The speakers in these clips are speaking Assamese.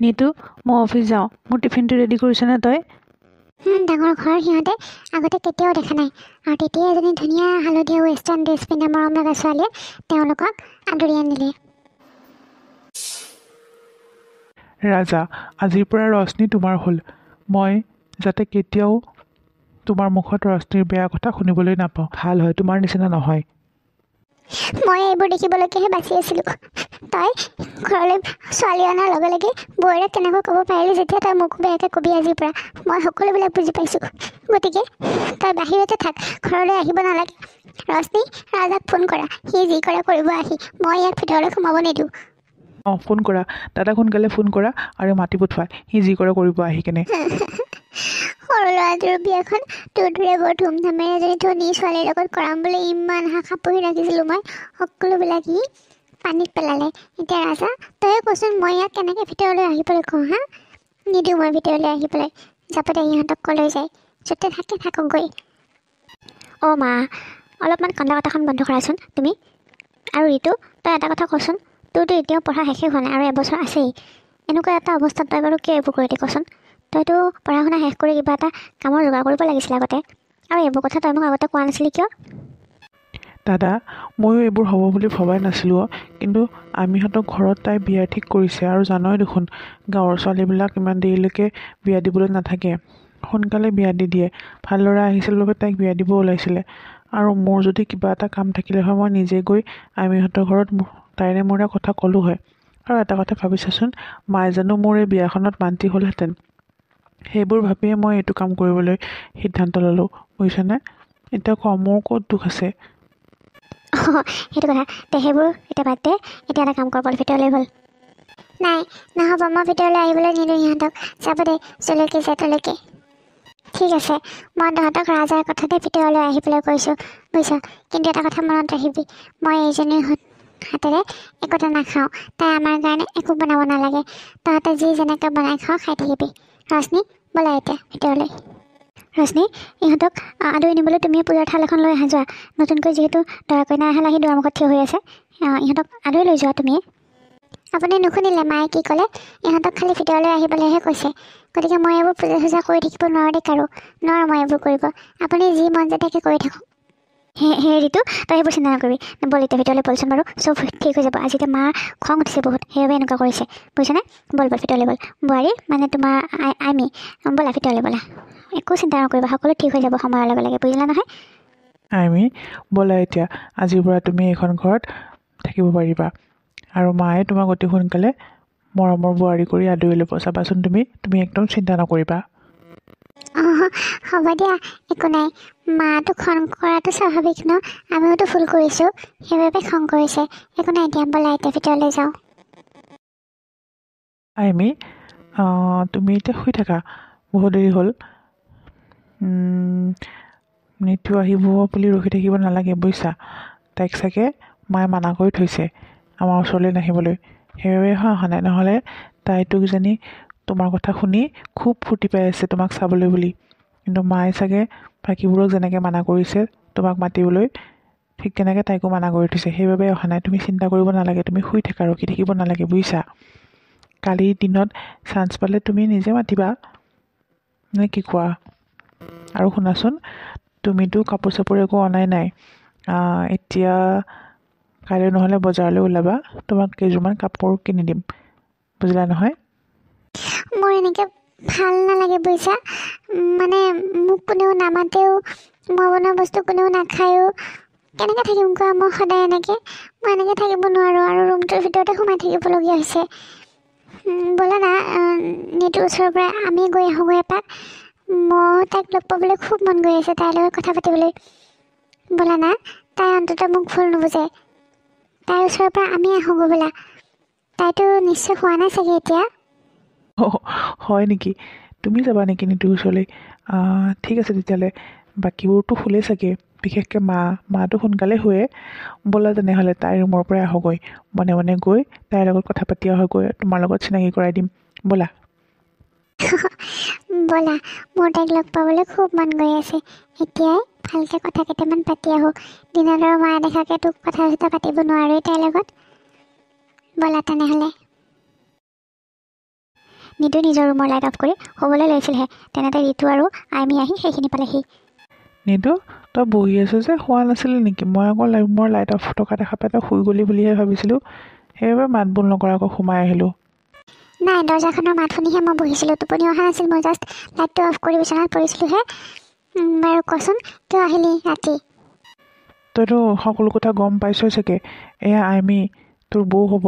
নিতু মই অফিচ যাওঁ মোৰ টিফিনটো ৰেডি কৰিছনে তই ডাঙৰ ঘৰ সিহঁতে আগতে কেতিয়াও দেখা নাই আৰু তেতিয়া এজনী ধুনীয়া হালধীয়া ৱেষ্টাৰ্ণ ড্ৰেছ পিন্ধা মৰম লগা ছোৱালীয়ে তেওঁলোকক আদৰি আনিলে। ৰাজা, আজিৰ পৰা ৰশ্মি তোমাৰ হ'ল। মই যাতে কেতিয়াও তোমাৰ মুখত ৰশ্মিৰ বেয়া কথা শুনিবলৈ নাপাওঁ। ভাল হয়, তোমাৰ নিচিনা নহয়। মই এইবোৰ দেখিবলৈকেহে বাচি আছিলোঁ। তই ঘৰলৈ ছোৱালী অনাৰ লগে লগে বৌৰে তেনেকৈ ক'ব পাৰিলি যেতিয়া তই মোক বেয়াকৈ ক'বি আজিৰ পৰা। মই সকলোবিলাক বুজি পাইছোঁ। গতিকে তই বাহিৰতে থাক, ঘৰলৈ আহিব নালাগে। ৰশ্মি, ৰাজাক ফোন কৰা, সি যি কৰে কৰিব আহি। মই ইয়াক ভিতৰলৈ সোমাব নিদিওঁ। ফোন কৰা, দাদাক সোনকালে ফোন কৰা আৰু মাতি পঠোৱা, সি যি কৰে কৰিব আহি কেনে। সৰু ল'ৰাটোৰ বিয়াখন তোৰ দৰে বৰ ধুমধামেৰে এজনী ধনী ছোৱালীৰ লগত কৰাম বুলি ইমান আশা পুহি ৰাখিছিলোঁ মই। সকলোবিলাক সি পানীত পেলালে। এতিয়া ৰাজা, তয়ে কচোন মই ইয়াক কেনেকৈ ভিতৰলৈ আহিবলৈ কওঁ হা? নিদিওঁ মই ভিতৰলৈ আহিবলৈ। যাবলৈ ইহঁতক কলৈ যায়, য'তে থাকে থাককগৈ। অ' মা, অলপমান কন্দা কটাখন বন্ধ কৰাচোন তুমি। আৰু ঋতু, তই এটা কথা কচোন, তোৰতো এতিয়াও পঢ়া শেষেই হোৱা নাই আৰু এবছৰ আছেই। এনেকুৱা এটা অৱস্থাত তই বাৰু কিয় এইবোৰ কৰি কচোন? তইতো পঢ়া শুনা শেষ কৰি কিবা এটা কামৰ যোগাৰ কৰিব লাগিছিল আগতে। আৰু এইবোৰ কথা তই মোক আগতে কোৱা নাছিলি কিয়? দাদা, ময়ো এইবোৰ হ'ব বুলি ভবাই নাছিলোঁ, কিন্তু আমিহঁতক ঘৰত তাই বিয়া ঠিক কৰিছে আৰু জানই দেখোন গাঁৱৰ ছোৱালীবিলাক ইমান দেৰিলৈকে বিয়া দিবলৈ নাথাকে, সোনকালে বিয়া দি দিয়ে। ভাল ল'ৰা আহিছিল বাবে তাইক বিয়া দিব ওলাইছিলে। আৰু মোৰ যদি কিবা এটা কাম থাকিলে হয় মই নিজে গৈ আমিহঁতৰ ঘৰত তাইৰে মোৰে কথা ক'লোঁ হয়। আৰু এটা কথা ভাবিছাচোন, মায়ে জানো মোৰ এই বিয়াখনত মান্তি হ'লহেঁতেন। সেইবোৰ ভাবিয়ে মই এইটো কাম কৰিবলৈ সিদ্ধান্ত ল'লোঁ, বুজিছানে? এতিয়া ক, মোৰ ক'ত দুখ আছে? সেইটো কথা, তে সেইবোৰ এতিয়া বাদ দে। এতিয়া এটা কাম কৰ, বল ভিতৰলৈ বল। নাই, নহ'ব, মই ভিতৰলৈ আহিবলৈ নিদিওঁ সিহঁতক। যাব দে, যলৈকে যায় তলৈকে। ঠিক আছে, মই তহঁতক ৰাজাৰ কথাতে ভিতৰলৈ আহিবলৈ কৈছোঁ, বুজিছ? কিন্তু এটা কথা মনত ৰাখিবি, মই এইজনীৰ হাতেৰে একোটা নাখাওঁ। তাই আমাৰ কাৰণে একো বনাব নালাগে। তহঁতে যি যেনেকৈ বনাই খাওঁ খাই থাকিবি। ৰশ্মি, ব'লা এতিয়া ভিতৰলৈ। ৰশ্মি, ইহঁতক আদৰি নিবলৈ তুমি পূজাৰ থাল এখন লৈ আহা, যোৱা। নতুনকৈ যিহেতু দৰা কইনা আহি দুৱাৰমুখত থিয় হৈ আছে, ইহঁতক আদৰি লৈ যোৱা তুমি। আপুনি নুশুনিলে মায়ে কি ক'লে? ইহঁতক খালি ভিতৰলৈ আহিবলৈহে কৈছে। গতিকে মই এইবোৰ পূজা চূজা কৰি থাকিব নোৱাৰোঁ দেই কাৰো। নোৱাৰোঁ মই এইবোৰ কৰিব। আপুনি যি মন যায় তাকে কৰি থাকক। হে ঋতু, তই সেইবোৰ চিন্তা নকৰিবি। বল এতিয়া ভিতৰলৈ বলচোন বাৰু, চব ঠিক হৈ যাব। আজি এতিয়া মাৰ খং উঠিছে বহুত, সেইবাবে এনেকুৱা কৰিছে, বুজিছানে? বল ভিতৰলৈ বল। বোৱাৰী মানে তোমাৰ আইমি, ব'লা ভিতৰলৈ ব'লা। একো চিন্তা নকৰিবা, সকলো ঠিক হৈ যাব সময়ৰ লগে লগে, বুজিলা নহয়? আইমি, ব'লা এতিয়া। আজিৰ পৰা তুমি এইখন ঘৰত থাকিব পাৰিবা আৰু মায়ে তোমাক অতি সোনকালে মৰমৰ বোৱাৰী কৰি আদৰি ল'ব। চাবাচোন, তুমি একদম চিন্তা নকৰিবা। হ'ব দিয়া, একো নাই। মাটো খং কৰাটো স্বাভাৱিক ন? আমিওতো ভুল কৰিছোঁ, সেইবাবে খং কৰিছে। একো নাই দিয়া, ব'লা এতিয়া ভিতৰলৈ যাওঁ। আইমি, তুমি এতিয়া শুই থাকা, বহুত দেৰি হ'ল। নিতু আহিব বুলি ৰখি থাকিব নালাগে, বুজিছা? তাইক চাগে মায়ে মানা কৰি থৈছে আমাৰ ওচৰলৈ নাহিবলৈ, সেইবাবে অহা নাই। নহ'লে তাইতো কিজানি তোমাৰ কথা শুনি খুব ফূৰ্তি পাই আছে তোমাক চাবলৈ বুলি। কিন্তু মায়ে চাগে বাকীবোৰক যেনেকৈ মানা কৰিছে তোমাক মাতিবলৈ, ঠিক তেনেকৈ তাইকো মানা কৰি থৈছে, সেইবাবে অহা নাই। তুমি চিন্তা কৰিব নালাগে, তুমি শুই থাকা, ৰখি থাকিব নালাগে, বুজিছা? কালিৰ দিনত চান্স পালে তুমি নিজে মাতিবা, নে কি কোৱা? আৰু শুনাচোন, তুমিতো কাপোৰ চাপোৰ একো অনাই নাই। এতিয়া কাইলৈ নহ'লে বজাৰলৈ ওলাবা, তোমাক কেইযোৰমান কাপোৰ কিনি দিম, বুজিলা নহয়? মোৰ এনেকৈ ভাল নালাগে, বুজিছা? মানে মোক কোনেও নামাতেও, মই বনোৱা বস্তু কোনেও নাখায়ো। কেনেকৈ থাকিম কোৱা মই সদায় এনেকৈ? মই এনেকৈ থাকিব নোৱাৰোঁ আৰু ৰুমটোৰ ভিতৰতে সোমাই থাকিবলগীয়া হৈছে। ব'লা না, নিতুৰ ওচৰৰ পৰা আমি গৈ আহোঁগৈ এপাক। মই তাইক লগ পাবলৈ খুব মন গৈ আছে, তাইৰ লগত কথা পাতিবলৈ। ব'লা না, তাই অন্ততঃ মোক ভুল নুবুজে। তাইৰ ওচৰৰ পৰা আমি আহোঁগৈ ব'লা। তাইতো নিশ্চয় হোৱা নাই চাগে এতিয়া। হয় নেকি? তুমি যাবা নেকি নিতুৰ ওচৰলৈ? ঠিক আছে তেতিয়াহ'লে, বাকীবোৰতো শুলে চাগে, বিশেষকৈ মাটো সোনকালে শুৱে। ব'লা তেনেহ'লে তাইৰ ৰুমৰ পৰাই আহোঁগৈ, মনে মনে গৈ তাইৰ লগত কথা পাতি আহোঁগৈ, তোমাৰ লগত চিনাকি কৰাই দিম, ব'লা। ব'লা, মোৰ তাইক লগ পাবলৈ খুব মন গৈ আছে। এতিয়াই ভালকৈ কথা কেইটামান পাতি আহোঁ। দিনত আৰু মায়ে দেখাকৈ তোক কথা চথা পাতিব নোৱাৰোৱেই তাইৰ লগত। ব'লা তেনেহ'লে। নিতুই নিজৰ ৰুমৰ লাইট অফ কৰি শুবলৈ লৈছিলহে তেনেতে ঋতু আৰু আইমি আহি সেইখিনি পালেহি। নিদু তই বহি আছো যে শোৱা নাছিলি নেকি? মই আকৌ ৰুমৰ লাইট অফ থকা দেখা পাই তই শুই গ'লি বুলিহে ভাবিছিলোঁ, সেইবাবে মাত বোল নকৰাকৈ সোমাই আহিলোঁ। নাই, দৰ্জাখনৰ মাত শুনিহে মই বহিছিলোঁ, টোপনি অহা নাছিল। মই জাষ্ট লাইটটো অফ কৰি বিচনাত পৰিছিলোঁহে। বাৰু কচোন, কিয় আহিলি ৰাতি? তইতো সকলো কথা গম পাইছই চাগে। এয়া আইমি তোৰ বৌ হ'ব।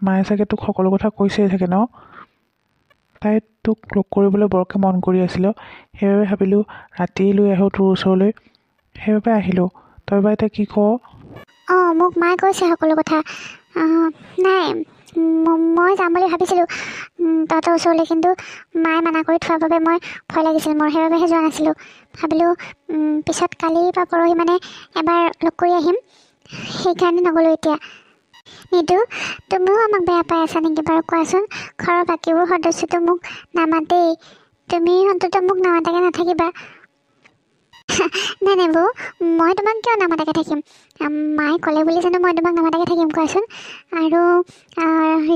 মায়ে চাগে তোক সকলো কথা কৈছেই চাগে ন? তাই তোক লগ কৰিবলৈ বৰকৈ মন কৰি আছিল, সেইবাবে ভাবিলোঁ ৰাতি লৈ আহোঁ তোৰ ওচৰলৈ, সেইবাবে আহিলোঁ। তই বা এতিয়া কি কৱ? অঁ, মোক মায়ে কৈছে সকলো কথা। নাই, মই যাম বুলি ভাবিছিলোঁ তহঁতৰ ওচৰলৈ, কিন্তু মায়ে মানা কৰি থোৱাৰ বাবে মই ভয় লাগিছিল মোৰ, সেইবাবেহে যোৱা নাছিলোঁ। ভাবিলোঁ পিছত কালি বা পৰহি মানে এবাৰ লগ কৰি আহিম, সেইকাৰণে নগ'লোঁ। এতিয়া নিদু, তুমিও আমাক বেয়া পাই আছা নেকি বাৰু কোৱাচোন? ঘৰৰ বাকীবোৰ সদস্যটো মোক নামাতেই, তুমি অন্ততঃ মোক নামাতাকৈ নাথাকিবা। নাই নাই বৌ, মই তোমাক কিয় নামাতাকৈ থাকিম? মায়ে ক'লে বুলি জানো মই তোমাক নামাতাকৈ থাকিম কোৱাচোন? আৰু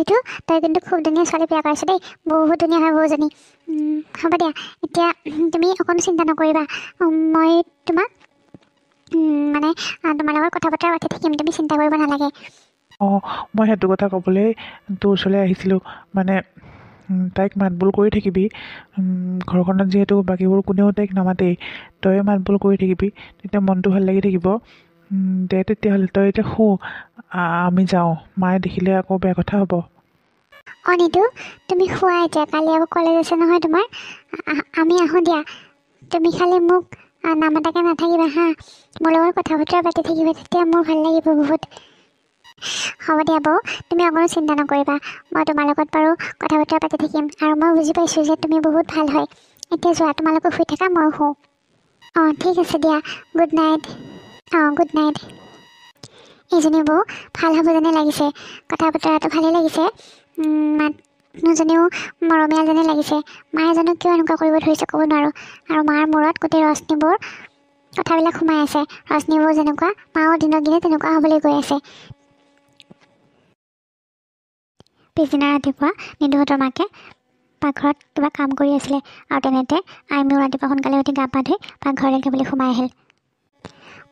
ঋতু, তই কিন্তু খুব ধুনীয়া ছোৱালী বিয়া কৰাইছ দেই, বহুত ধুনীয়া হয় বৌজনী। হ'ব দিয়া, এতিয়া তুমি অকণো চিন্তা নকৰিবা। মই তোমাক মানে তোমাৰ লগত কথা বতৰা পাতি থাকিম, তুমি চিন্তা কৰিব নালাগে। অঁ, মই সেইটো কথা ক'বলৈ তোৰ ওচৰলৈ আহিছিলোঁ। মানে তাইক মাতবোল কৰি থাকিবি, ঘৰখনত যিহেতু বাকীবোৰ কোনেও তাইক নামাতেই, তই মাতবোল কৰি থাকিবি, তেতিয়া মনটো ভাল লাগি থাকিব। দে তেতিয়াহ'লে তই এতিয়া শু, আমি যাওঁ, মায়ে দেখিলে আকৌ বেয়া কথা হ'ব। অঁ নিদু, তুমি শোৱা এতিয়া, কালি আকৌ কলেজ আছে নহয় তোমাৰ। আমি আহোঁ দিয়া, তুমি খালি মোক নামাতাকৈ নাথাকিবা হা, মোৰ লগত কথা বতৰা পাতি থাকিবা, তেতিয়া মোৰ ভাল লাগিব বহুত। হ'ব দিয়া বৌ, তুমি অকণো চিন্তা নকৰিবা, মই তোমাৰ লগত বাৰু কথা বতৰা পাতি থাকিম। আৰু মই বুজি পাইছোঁ যে তুমি বহুত ভাল হয়। এতিয়া যোৱা, তোমালোকে শুই থাকা, মই শুওঁ। অঁ ঠিক আছে দিয়া, গুড নাইট। অঁ গুড নাইট। এইজনী বৌ ভাল হ'ব যেনে লাগিছে, কথা বতৰাটো ভালেই লাগিছে, মানুহজনীও মৰমীয়াল যেনে লাগিছে। মায়ে জানো কিয় এনেকুৱা কৰিব ধৰিছে ক'ব নোৱাৰোঁ। আৰু মাৰ মূৰত গোটেই ৰশ্মিবোৰ কথাবিলাক সোমাই আছে, ৰশ্মিবোৰ যেনেকুৱা মাও দিনক দিনে তেনেকুৱা হ'বলৈ গৈ আছে। পিছদিনা ৰাতিপুৱা নিদুহঁতৰ মাকে পাকঘৰত কিবা কাম কৰি আছিলে, আৰু তেনেতে আইমিও ৰাতিপুৱা সোনকালে উঠি গা পা ধুই পাকঘৰলৈকে বুলি সোমাই আহিল।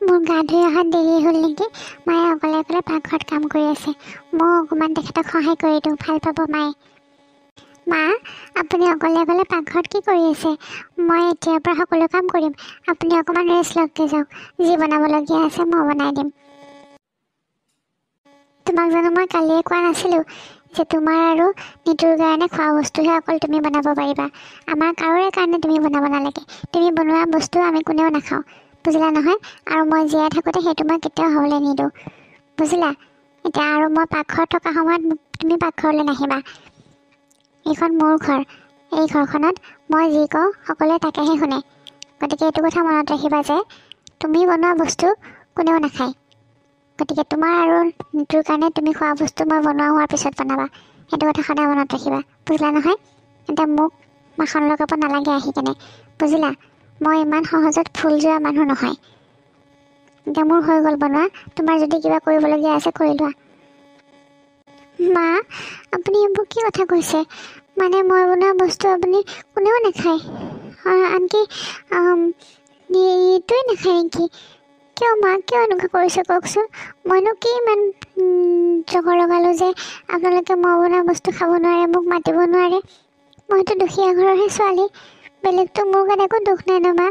মোৰ গা ধুই অহাত দেৰি হ'ল নেকি? মায়ে অকলে অকলে পাকঘৰত কাম কৰি আছে, মই অকণমান তেখেতক সহায় কৰি দিওঁ, ভাল পাব মায়ে। মা, আপুনি অকলে অকলে পাকঘৰত কি কৰি আছে? মই এতিয়াৰ পৰা সকলো কাম কৰিম, আপুনি অকণমান ৰেষ্ট লওঁগৈ যাওক, যি বনাবলগীয়া আছে মই বনাই দিম। তোমাক জানো মই কালিয়ে কোৱা নাছিলোঁ যে তোমাৰ আৰু নিতুৰ কাৰণে খোৱা বস্তুহে অকল তুমি বনাব পাৰিবা, আমাৰ কাৰোৰে কাৰণে তুমি বনাব নালাগে। তুমি বনোৱা বস্তু আমি কোনেও নাখাওঁ, বুজিলা নহয়? আৰু মই জীয়াই থাকোঁতে সেইটো মই কেতিয়াও হ'বলৈ নিদিওঁ, বুজিলা? এতিয়া আৰু মই পাকঘৰত থকা সময়ত তুমি পাকঘৰলৈ নাহিবা। এইখন মোৰ ঘৰ, এই ঘৰখনত মই যি কওঁ সকলোৱে তাকেহে শুনে। গতিকে এইটো কথা মনত ৰাখিবা যে তুমি বনোৱা বস্তু কোনেও নাখায়। গতিকে তোমাৰ আৰু নিতুৰ কাৰণে তুমি খোৱা বস্তু মই বনোৱা হোৱাৰ পিছত বনাবা, সেইটো কথা সদায় মনত ৰাখিবা, বুজিলা নহয়? এতিয়া মোক মাখন লগাব নালাগে আহি কেনে, বুজিলা? মই ইমান সহজত ফুল যোৱা মানুহ নহয়। এতিয়া মোৰ হৈ গ'ল বনোৱা, তোমাৰ যদি কিবা কৰিবলগীয়া আছে কৰি লোৱা। মা, আপুনি এইবোৰ কি কথা কৈছে? মানে মই বনোৱা বস্তু আপুনি কোনেও নাখায়, আনকি নিতুৱে নাখায় নেকি? কিয় মা, কিয় এনেকুৱা কৰিছে কওকচোন? মইনো কি ইমান জগৰ লগালোঁ যে আপোনালোকে মই বনোৱা বস্তু খাব নোৱাৰে, মোক মাতিব নোৱাৰে? মইতো দুখীয়া ঘৰৰহে ছোৱালী, বেলেগতো মোৰ গাত একো দুখ নাই ন মা।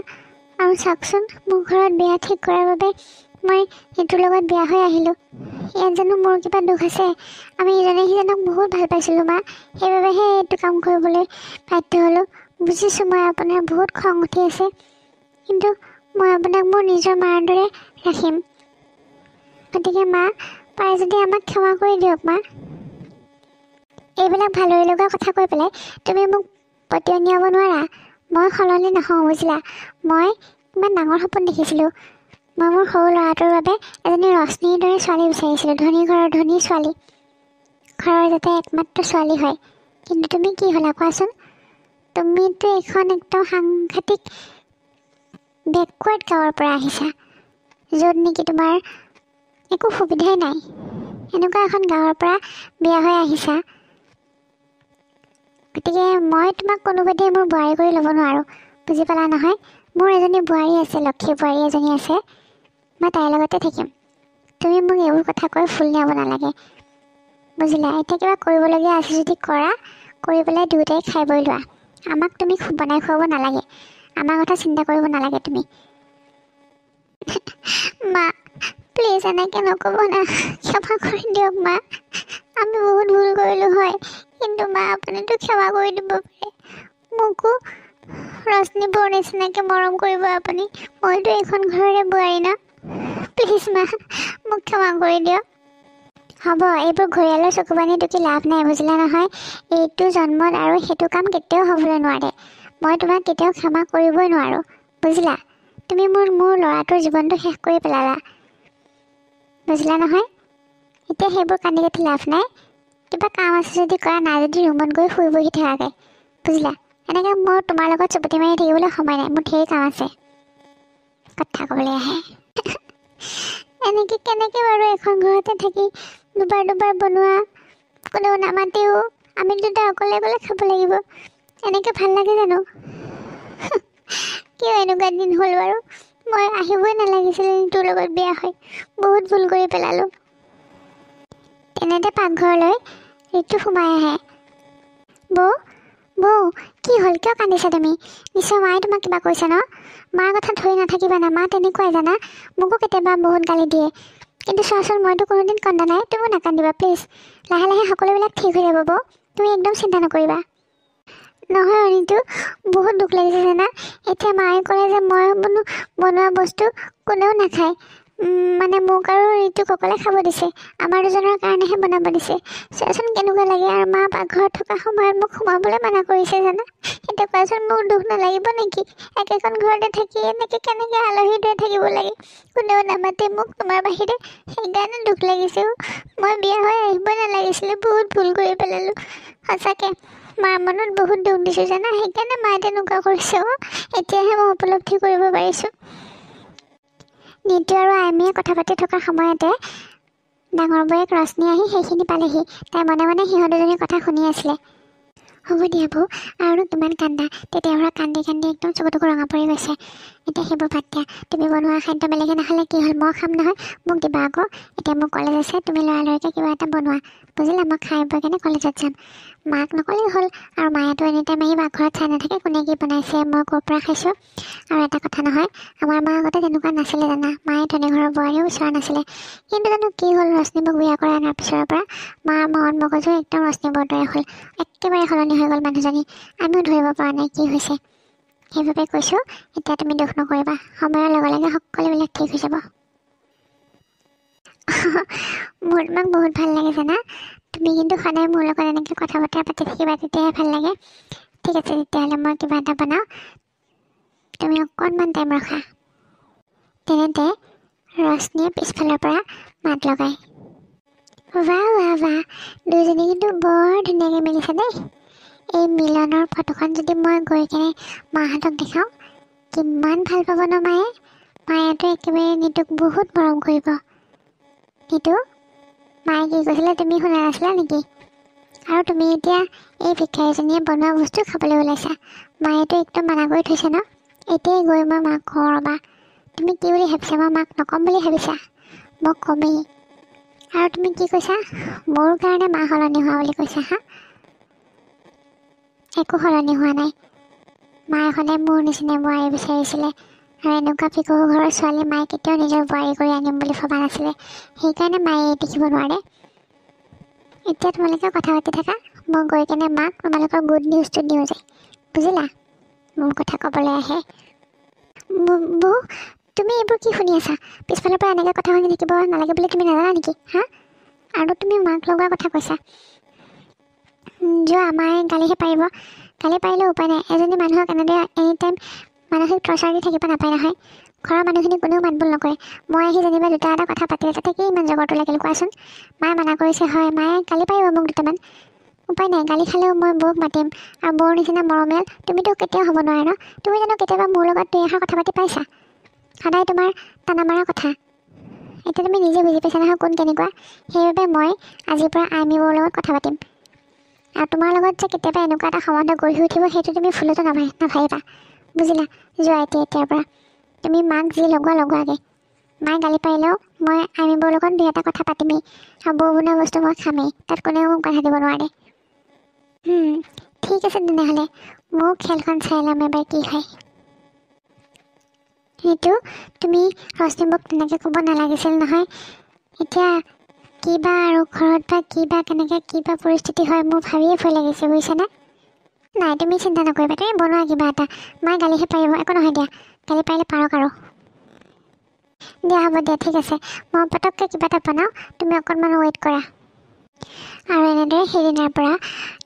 আৰু চাওকচোন, মোৰ ঘৰত বিয়া ঠিক কৰাৰ বাবে মই নিতুৰ লগত বিয়া হৈ আহিলোঁ, ইয়াত জানো মোৰ কিবা দুখ আছে? আমি ইজনে সিজনক বহুত ভাল পাইছিলোঁ মা, সেইবাবেহে এইটো কাম কৰিবলৈ বাধ্য হ'লোঁ। বুজিছোঁ মই আপোনাৰ বহুত খং উঠি আছে, কিন্তু মই আপোনাক মোৰ নিজৰ মাৰ দৰে ৰাখিম। গতিকে মা, পাৰে যদি আমাক ক্ষমা কৰি দিয়ক মা। এইবিলাক ভালৰি লগা কথা কৈ পেলাই তুমি মোক পতিয়ন নিয়াব নোৱাৰা। মই সলনি নহওঁ, বুজিলা? মই ইমান ডাঙৰ সপোন দেখিছিলোঁ, মই মোৰ সৰু ল'ৰাটোৰ বাবে এজনী ৰশ্মিৰ দৰে ছোৱালী বিচাৰিছিলোঁ, ধনী ঘৰৰ ধনী ছোৱালী, ঘৰৰ যাতে একমাত্ৰ ছোৱালী হয়। কিন্তু তুমি কি হ'লা কোৱাচোন? তুমিতো এইখন একদম সাংঘাতিক বেকৱাৰ্ড গাঁৱৰ পৰা আহিছা, য'ত নেকি তোমাৰ একো সুবিধাই নাই। এনেকুৱা এখন গাঁৱৰ পৰা বিয়া হৈ আহিছা, গতিকে মই তোমাক কোনোপধ্যে মোৰ বোৱাৰী কৰি ল'ব নোৱাৰোঁ, বুজি পালা নহয়? মোৰ এজনী বোৱাৰী আছে, লক্ষী বোৱাৰী এজনী আছে, মই তাইৰ লগতে থাকিম। তুমি মোক এইবোৰ কথা কৈ ফুল নিয়াব নালাগে, বুজিলা? এতিয়া কিবা কৰিবলগীয়া আছে যদি কৰা, কৰি পেলাই দুয়োটাই খাই বৈ লোৱা। আমাক তুমি বনাই খুৱাব নালাগে, আমাৰ কথা চিন্তা কৰিব নালাগে তুমি। মা প্লিজ এনেকৈ নক'ব না, ক্ষমা কৰি দিয়ক মা, আমি বহুত ভুল কৰিলোঁ হয়, কিন্তু মা আপুনিতো ক্ষমা কৰি দিব পাৰে। মোকো ৰশ্মি বৌৰ নিচিনাকৈ মৰম কৰিব আপুনি, মইতো এইখন ঘৰৰে বোৱাৰী ন। প্লিজ মা মোক ক্ষমা কৰি দিয়ক। হ'ব, এইবোৰ ঘৰিয়ালৰ চকুপানী টুকি লাভ নাই, বুজিলা নহয়? এইটো জন্মত আৰু সেইটো কাম কেতিয়াও হ'বলৈ নোৱাৰে। মই তোমাক কেতিয়াও ক্ষমা কৰিবই নোৱাৰোঁ, বুজিলা? তুমি মোৰ ল'ৰাটোৰ জীৱনটো শেষ কৰি পেলালা, বুজিলা নহয়? এতিয়া সেইবোৰ কান্দি কাটি লাভ নাই। কিবা কাম আছে যদি কৰা, নাই যদি ৰুমত গৈ শুই বহি থাকাগৈ, বুজিলা? এনেকৈ মোৰ তোমাৰ লগত চুপতি মাৰি থাকিবলৈ সময় নাই, মোৰ ঢেৰ কাম আছে। কথা ক'বলৈ আহে। এনেকৈ কেনেকৈ বাৰু এখন ঘৰতে থাকি দুবাৰ দুবাৰ বনোৱা, কোনেও নামাতেও, আমি দুটা অকলে অকলে খাব লাগিব, এনেকৈ ভাল লাগে জানো? কিয় এনেকুৱা দিন হ'ল বাৰু? মই আহিবই নালাগিছিল তোৰ লগত বিয়া হৈ, বহুত ভুল কৰি পেলালোঁ। তেনেতে পাকঘৰলৈ ঋতু সোমাই আহে। বৌ বৌ কি হ'ল, কিয় কান্দিছা তুমি? নিশ্চয় মায়ে তোমাক কিবা কৈছে ন? মাৰ কথা ধৰি নাথাকিবা না, মা তেনেকুৱাই জানা, মোকো কেতিয়াবা বহুত গালি দিয়ে, কিন্তু চোৱাচোন মইতো কোনোদিন কন্দা নাই। তুমিও নাকান্দিবা প্লিজ, লাহে লাহে সকলোবিলাক ঠিক হৈ যাব বৌ, তুমি একদম চিন্তা নকৰিবা। নহয় অনিটো, বহুত দুখ লাগিছে জানা। এতিয়া মায়ে ক'লে যে মই বনোৱা বস্তু কোনেও নাখায়, মানে মোক আৰু ঋতুক অকলে খাব দিছে, আমাৰ দুজনৰ কাৰণেহে বনাব দিছে। চোৱাচোন কেনেকুৱা লাগে, আৰু মা পাকঘৰত থকা সময়ত মোক সোমাবলৈ মানা কৰিছে জানা। এতিয়া কোৱাচোন মোৰ দুখ নালাগিব নেকি? একেখন ঘৰতে থাকি এনেকৈ কেনেকৈ আলহীৰ দৰে থাকিব লাগে, কোনেও নামাতে মোক তোমাৰ বাহিৰে, সেইকাৰণে দুখ লাগিছে। মই বিয়া হৈ আহিবই নালাগিছিলে, বহুত ভুল কৰি পেলালোঁ সঁচাকৈ। মাৰ মনত বহুত দুখ দিছোঁ জানা, সেইকাৰণে মায়ে তেনেকুৱা কৰিছে। এতিয়াহে মই উপলব্ধি কৰিব পাৰিছোঁ। নিতু আৰু আইমীয়ে কথা পাতি থকা সময়তে ডাঙৰ বৌয়েক ৰশ্মি আহি সেইখিনি পালেহি। তাই মনে মনে সিহঁত দুজনীৰ কথা শুনি আছিলে। হ'ব দিয়া বৌ, আৰুনো কিমান কান্দা? তেতিয়াৰ পৰা কান্দি কান্দি একদম চকুটুকু ৰঙা পৰি গৈছে। এতিয়া সেইবোৰ বাদ দিয়া, তুমি বনোৱা খাদ্য বেলেগে নাখালে কি হ'ল, মই খাম নহয়, মোক দিবা আকৌ। এতিয়া মোৰ কলেজ আছে, তুমি লৰালৰিকৈ কিবা এটা বনোৱা, বুজিলা? মই খাই বৈ কেনে কলেজত যাম। মাক নক'লেই হ'ল, আৰু মায়েতো এনি টাইম আহি পাকঘৰত চাই নাথাকে কোনে কি বনাইছে, মই ক'ৰ পৰা খাইছোঁ। আৰু এটা কথা নহয়, আমাৰ মা আগতে তেনেকুৱা নাছিলে জানা, মায়ে ধনী ঘৰৰ বোৱাৰীও বিচৰা নাছিলে, কিন্তু জানো কি হ'ল, ৰশ্মি বৌক বিয়া কৰাই অনাৰ পিছৰ পৰা মাৰ মন মগজু একদম ৰশ্মি বৌৰ দৰে হ'ল, একেবাৰে সলনি হৈ গ'ল মানুহজনী। আমিও ধৰিব পৰা নাই কি হৈছে। সেইবাবে কৈছোঁ, এতিয়া তুমি দুখ নকৰিবা, সময়ৰ লগে লগে সকলোবিলাক ঠিক হৈ যাব। মোৰ তোমাক বহুত ভাল লাগে জানা, তুমি কিন্তু সদায় মোৰ লগত এনেকৈ কথা বতৰা পাতি থাকিবা, তেতিয়াহে ভাল লাগে। ঠিক আছে তেতিয়াহ'লে মই কিবা এটা বনাওঁ, তুমি অকণমান টাইম ৰখা। তেনেতে ৰশ্মিয়ে পিছফালৰ পৰা মাত লগায়। বাহ বাহ বাহ, দুইজনী কিন্তু বৰ ধুনীয়াকৈ মিলিছে দেই। এই মিলনৰ ফটোখন যদি মই গৈ কেনে মাহঁতক দেখাওঁ, কিমান ভাল পাব ন মায়ে। মায়েতো একেবাৰে নিতুক বহুত মৰম কৰিব। নিতু, মায়ে কি কৈছিলে তুমি শুনা নাছিলা নেকি? আৰু তুমি এতিয়া এই ভিক্ষাৰীজনীয়ে বনোৱা বস্তু খাবলৈ ওলাইছা, মায়েতো একদম মানা কৰি থৈছে ন। এতিয়াই গৈ মই মাক কওঁ ৰ'বা। তুমি কি বুলি ভাবিছা, মই মাক নক'ম বুলি ভাবিছা? মই কমেই। আৰু তুমি কি কৈছা, মোৰ কাৰণে মা সলনি হোৱা বুলি কৈছা? হা, একো সলনি হোৱা নাই। মায়ে সদায় মোৰ নিচিনা বোৱাৰী বিচাৰিছিলে, আৰু এনেকুৱা পিকু ঘৰৰ ছোৱালী মায়ে কেতিয়াও নিজৰ বোৱাৰী কৰি আনিম বুলি ভবা নাছিলে, সেইকাৰণে মায়ে দেখিব নোৱাৰে। এতিয়া তোমালোকে কথা পাতি থাকা, মই গৈ কেনে মাক তোমালোকৰ গুড নিউজটো দিওঁ যে, বুজিলা? মোৰ কথা ক'বলৈ আহে। বৌ তুমি এইবোৰ কি শুনি আছা? পিছফালৰ পৰা এনেকৈ কথা শুনি থাকিব নালাগে বুলি তুমি নাজানা নেকি? হা, আৰু তুমি মাক লগোৱাৰ কথা কৈছা। যোৱা, মায়ে গালিহে পাৰিব, গালি পাৰিলেও উপায় নাই। এজনী মানুহক এনেদৰে এনি টাইম মানসিক টৰ্চাৰ দি থাকিব নাপায় নহয়। ঘৰৰ মানুহখিনি কোনেও মাতবোল নকৰে। মই আহি যেনিবা দুটা এটা কথা পাতিলে তাতে কি ইমান জগৰটো লাগিল কোৱাচোন? মায়ে মানা কৰিছে হয়, মায়ে গালি পাৰিব মোক দুটামান, উপায় নাই। গালি খালেও মই বৌক মাতিম, আৰু বৌৰ নিচিনা মৰমীয়াল তুমিতো কেতিয়াও হ'ব নোৱাৰা ন। তুমি জানো কেতিয়াবা মোৰ লগত দুই এষাৰ কথা পাতি পাইছা? সদায় তোমাৰ টানা মাৰা কথা। এতিয়া তুমি নিজে বুজি পাইছা নহয় কোন কেনেকুৱা। সেইবাবে মই আজিৰ পৰা আইমী বৌৰ লগত কথা পাতিম। আৰু তোমাৰ লগত যে কেতিয়াবা এনেকুৱা এটা সম্বন্ধ গঢ়ি উঠিব সেইটো তুমি ভুলতো নাভাবিবা বুজিলা। যোৱা এতিয়াৰ পৰা তুমি মাক যি লগোৱাগে। মায়ে গালি পাৰিলেও মই আমি বৌৰ লগত 2 এটা কথা পাতিমেই আৰু বৌ বনোৱা বস্তু মই খামেই, তাত কোনেও মোক বাধা দিব নোৱাৰে। ঠিক আছে তেনেহ'লে ময়ো খেলখন চাই ল'ম এবাৰ কি হয়। সেইটো তুমি ৰশ্মিবক তেনেকৈ ক'ব নালাগিছিল নহয়। এতিয়া কিবা আৰু ঘৰত বা কিবা কেনেকৈ কিবা পৰিস্থিতি হয় মোৰ ভাবিয়ে ভয় লাগিছে বুজিছানে। নাই তুমি চিন্তা নকৰিবা, তুমি বনোৱা কিবা এটা। মায়ে গালিহে পাৰিব, একো নহয় দিয়া, গালি পাৰিলে পাৰক আৰু। দিয়া হ'ব দিয়া, ঠিক আছে মই পটককৈ কিবা এটা বনাওঁ, তুমি অকণমান ৱেইট কৰা। আৰু এনেদৰে সেইদিনাৰ পৰা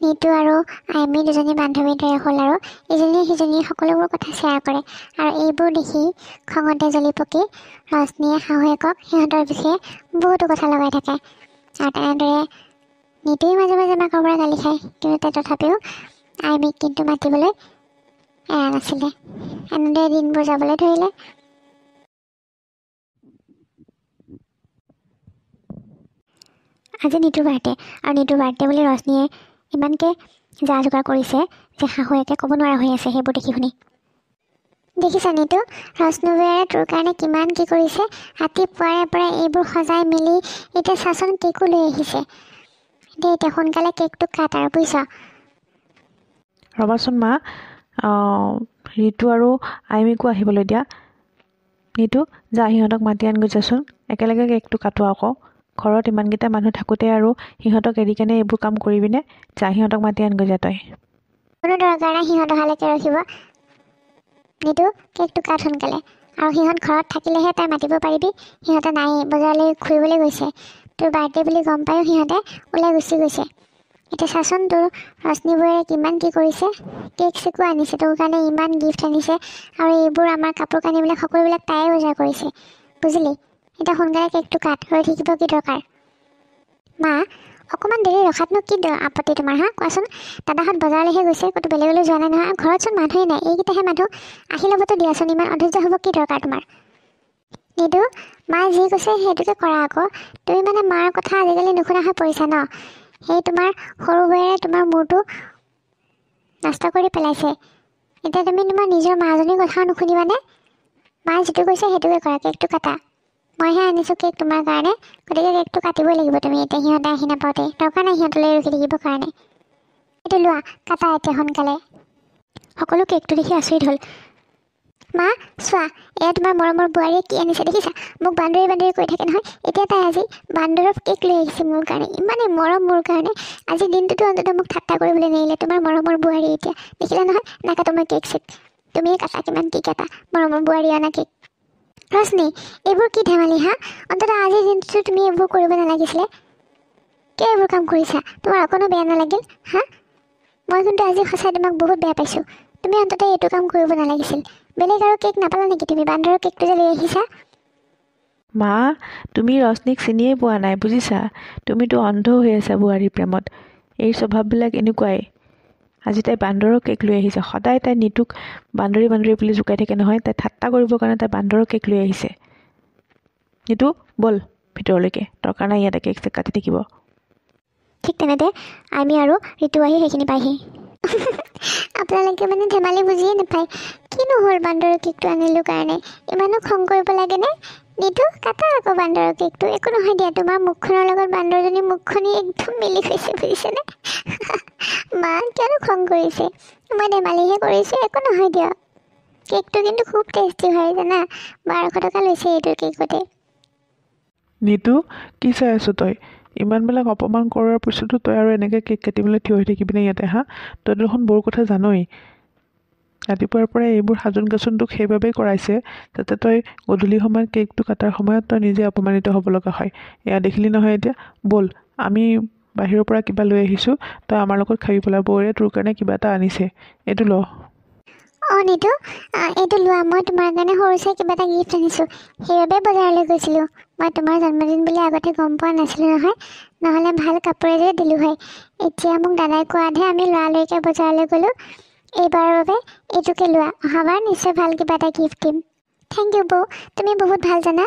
নিতু আৰু আইমি দুজনী বান্ধৱীৰ দৰে হ'ল আৰু ইজনীয়ে সিজনীয়ে সকলোবোৰ কথা শ্বেয়াৰ কৰে। আৰু এইবোৰ দেখি খঙতে জ্বলি পকি ৰশ্মিয়ে শাহুৱেকক সিহঁতৰ বিষয়ে বহুতো কথা লগাই থাকে। আৰু তেনেদৰে নিতুৱে মাজে মাজে মাকৰ পৰা গালি খায়, কিন্তু তথাপিও আইমিক কিন্তু মাতিবলৈ এৰা নাছিলে। এনেদৰে দিনবোৰ যাবলৈ ধৰিলে। আজি নিতুৰ বাৰ্থডে, আৰু নিতুৰ বাৰ্থডে বুলি ৰশ্মিয়ে ইমানকৈ যা যোগাৰ কৰিছে যে শাহুৱেকে ক'ব নোৱাৰা হৈ আছে সেইবোৰ দেখি শুনি। দেখিছা নিতু, ৰশ্মিবৌয়ে তোৰ কাৰণে কিমান কি কৰিছে। ৰাতিপুৱাৰে পৰা এইবোৰ সজাই মেলি এতিয়া চাচোন কেকো লৈ আহিছে। এতিয়া সোনকালে কেকটো কাট আৰু বুজিছ। ৰ'বাচোন মা, ঋতু আৰু আইমিকো আহিবলৈ দিয়া। ঋতু যা সিহঁতক মাতি আনগৈ যাচোন, একেলগে কেকটো কাটো আকৌ। ঘৰত ইমানকেইটা মানুহ থাকোঁতে আৰু সিহঁতক এৰি কেনে এইবোৰ কাম কৰিবিনে? যা সিহঁতক মাতি আনগৈ যা তই। কোনো দৰকাৰ নাই সিহঁত অহালৈকে ৰখিব। নিতু কেকটো কাট সোনকালে। আৰু সিহঁত ঘৰত থাকিলেহে তই মাতিব পাৰিবি। সিহঁতে নায়েই, বজাৰলৈ ঘূৰিবলৈ গৈছে। তোৰ বাৰ্থডে বুলি গম পায়ো সিহঁতে ওলাই গুচি গৈছে। এতিয়া চাচোন তোৰ ৰশ্মিবৌয়ে কিমান কি কৰিছে। কেক চেকো আনিছে তোৰ কাৰণে, ইমান গিফ্ট আনিছে। আৰু এইবোৰ আমাৰ কাপোৰ কানিবিলাক সকলোবিলাক তাইয়ে বজাৰ কৰিছে বুজিলি। এতিয়া সোনকালে কেকটো কাট, ৰৈ থাকিব কি দৰকাৰ। মা অকণমান দেৰি ৰখাতনো কি আপত্তি তোমাৰ হা, কোৱাচোন। দাদাহঁত বজাৰলৈহে গৈছে, ক'তো বেলেগলৈ যোৱা নাই নহয়। আৰু ঘৰতচোন মানুহেই নাই, এইকেইটাহে মানুহ। আহি ল'বতো দিয়াচোন, ইমান অধৈৰ্য হ'ব কি দৰকাৰ তোমাৰ। নিদু মায়ে যি কৈছে সেইটোকে কৰা আকৌ। তুমি মানে মাৰ কথা আজিকালি নুশুনা হৈ পৰিছা ন। সেই তোমাৰ সৰু বৌয়ে তোমাৰ মূৰটো নষ্ট কৰি পেলাইছে। এতিয়া তুমি তোমাৰ নিজৰ মাজনীৰ কথাও নুশুনিবানে? মায়ে যিটো কৈছে সেইটোকে কৰা, কেকটো কাটা। মইহে আনিছোঁ কেক তোমাৰ কাৰণে, গতিকে কেকটো কাটিবই লাগিব তুমি। এতিয়া সিহঁতে আহি নাপাওঁতে দৰকাৰ নাই সিহঁতলৈ ৰখি থাকিবৰ কাৰণে। এইটো লোৱা কাটা এতিয়া সোনকালে। সকলো কেকটো দেখি আচৰিত হ'ল। মা চোৱা, এয়া তোমাৰ মৰমৰ বোৱাৰীয়ে কি আনিছে দেখিছা। মোক বান্দৰী বান্দৰী কৈ থাকে নহয়, এতিয়া তাই আজি বান্দৰৰ কেক লৈ আহিছে মোৰ কাৰণে। ইমানেই মৰম মোৰ কাৰণে, আজি দিনটোতো অন্ততঃ মোক ঠাট্টা কৰিবলৈ নেৰিলে তোমাৰ মৰমৰ বোৱাৰী। এতিয়া দেখিলে নহয় নাকাটো মই কেক চেক, তুমিয়ে কাটা কিমান কি কাটা মৰমৰ বোৱাৰী অনা কেক। ৰশ্মি এইবোৰ কি ধেমালি হা, অন্ততঃ আজিৰ দিনটোতো তুমি এইবোৰ কৰিব নালাগিছিলে। কিয় এইবোৰ কাম কৰিছা, তোমাৰ অকণো বেয়া নালাগিল হা? মই কিন্তু আজি সঁচাই তোমাক বহুত বেয়া পাইছোঁ। তুমি অন্ততঃ এইটো কাম কৰিব নালাগিছিল। বেলেগ আৰু কেক নাপালা নেকি তুমি, বান্দৰৰ কেকটো যে লৈ আহিছা। মা তুমি ৰশ্মিক চিনিয়ে পোৱা নাই বুজিছা। তুমিতো অন্ধ হৈ আছা বোৱাৰীৰ প্ৰেমত। এই স্বভাৱবিলাক এনেকুৱাই। আজি তাই বান্দৰৰ কেক লৈ আহিছে। সদায় তাই নিতুক বান্দৰী বান্দৰী বুলি জোকাই থাকে নহয়। তাই ঠাট্টা কৰিবৰ কাৰণে তাই বান্দৰৰ কেক লৈ আহিছে। নিতু ব'ল ভিতৰলৈকে, দৰকাৰ নাই ইয়াতে কেক চেক কাটি থাকিব। ঠিক তেনেতে আইমি আৰু ঋতু আহি সেইখিনি পাইহি। আপোনালোকে মানে ধেমালি বুজিয়ে নাপায়। কিনো হ'ল বান্দৰৰ কেকটো আনিলোঁ কাৰণে ইমানো খং কৰিব লাগেনে? নিতু কাটা আকৌ বান্দৰৰ কেকটো, একো নহয় দিয়া। তোমাৰ মুখখনৰ লগত বান্দৰজনীৰ মুখখনি একদম মিলি গৈছে বুজিছেনে। মা কিয়নো খং কৰিছে, মই ধেমালিহে কৰিছোঁ, একো নহয় দিয়ক। কেকটো কিন্তু খুব টেষ্টি হয় জানা, 1200 টকা লৈছে এইটো কেকতে। নিতু কি চাই আছোঁ তই? ইমানবিলাক অপমান কৰাৰ পিছতো তই আৰু এনেকৈ কেক কাটিবলৈ থিয় হৈ থাকিবিনে ইয়াতে হা? তই দেখোন বৰ কথা জানই। ৰাতিপুৱাৰ পৰাই এইবোৰ সাজোন কাচোন তোক সেইবাবেই কৰাইছে যাতে তই গধূলি সময়ত কেকটো কাটাৰ সময়ত তই নিজে অপমানিত হ'ব লগা হয়। এয়া দেখিলি নহয় এতিয়া, ব'ল আমি বাহিৰৰ পৰা কিবা লৈ আহিছোঁ, তই আমাৰ লগত খাবি পেলা। বৌৰে তোৰ কাৰণে কিবা এটা আনিছে, এইটো ল। অঁ নিতু এইটো লোৱা, মই তোমাৰ কাৰণে সৰু চাই কিবা এটা গিফ্ট আনিছোঁ। সেইবাবে বজাৰলৈ গৈছিলোঁ। মই তোমাৰ জন্মদিন বুলি আগতে গম পোৱা নাছিলোঁ নহয়, নহ'লে ভাল কাপোৰ এযোৰ দিলোঁ হয়। এতিয়া মোক দাদাই কোৱাতহে আমি লৰালৰিকৈ বজাৰলৈ গ'লোঁ। এইবাৰৰ বাবে এইটোকে লোৱা, অহাবাৰ নিশ্চয় ভাল কিবা এটা গিফ্ট দিম। থেংক ইউ বৌ, তুমি বহুত ভাল জানা।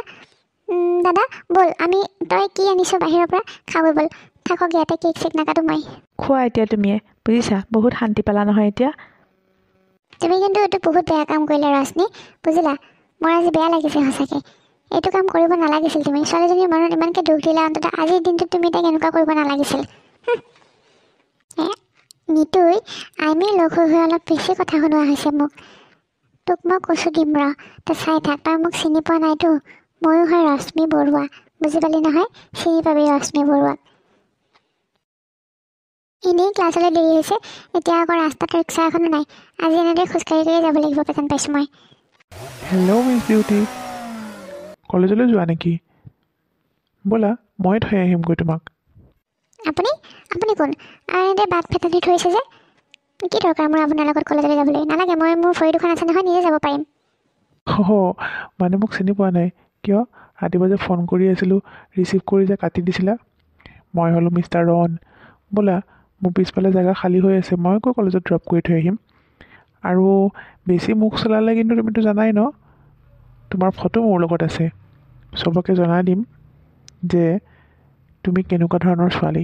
দাদা ব'ল আমি তই কি আনিছ বাহিৰৰ পৰা খাব ব'ল। থাকক ইয়াতে, কেক চেক নাকাটো মই। খোৱা এতিয়া তুমিয়ে, বুজিছা? বহুত শান্তি পালা নহয় এতিয়া। তুমি কিন্তু এইটো বহুত বেয়া কাম কৰিলা ৰশ্মি, বুজিলা? মোৰ আজি বেয়া লাগিছে সঁচাকৈ। এইটো কাম কৰিব নালাগিছিল তুমি। ছোৱালীজনীৰ মনত ইমানকৈ দুখ দিলা, অন্ততঃ আজিৰ দিনটোত তুমি তাইক এনেকুৱা কৰিব নালাগিছিল। নিতুই আইমিৰ লগ হৈ অলপ বেছি কথা শুনোৱা হৈছে মোক। তোক মই কৈছোঁ দিম ৰ, তই চাই থাক। তই মোক চিনি পোৱা নাইতো, ময়ো হয় ৰশ্মি বৰুৱা, বুজি পালি নহয়? চিনি পাবি ৰশ্মি বৰুৱাক। এনেই ক্লাছলৈ দেৰি হৈছে, এতিয়া আকৌ ৰাস্তাত ৰিক্সা এখনো নাই। আজি এনেদৰে খোজকাঢ়ি কাঢ়ি যাব লাগিব পেটান পাইছোঁ মই। হেল্ল' মিছ বিউটি, কলেজলৈ যোৱা নেকি? ব'লা মই থৈ আহিমগৈ তোমাক। আপুনি আপুনি কোন? আৰু এনেদৰে বাট ফেটানি থৈছে যে? কি দৰকাৰ মোৰ আপোনাৰ লগত কলেজলৈ যাবলৈ? নালাগে, মই মোৰ ভৰি দুখন আছে নহয়, নিজে যাব পাৰিম। মানে মোক চিনি পোৱা নাই কিয়? ৰাতিপুৱা যে ফোন কৰি আছিলোঁ, ৰিচিভ কৰি যে কাটি দিছিলা। মই হ'লোঁ মিষ্টাৰ ৰন। ব'লা, মোৰ পিছফালে জেগা খালী হৈ আছে, মই গৈ কলেজত ড্ৰপ কৰি থৈ আহিম। আৰু বেছি মুখ চলালে কিন্তু তুমিতো জানাই ন, তোমাৰ ফটো মোৰ লগত আছে। চবকে জনাই দিম যে তুমি কেনেকুৱা ধৰণৰ ছোৱালী,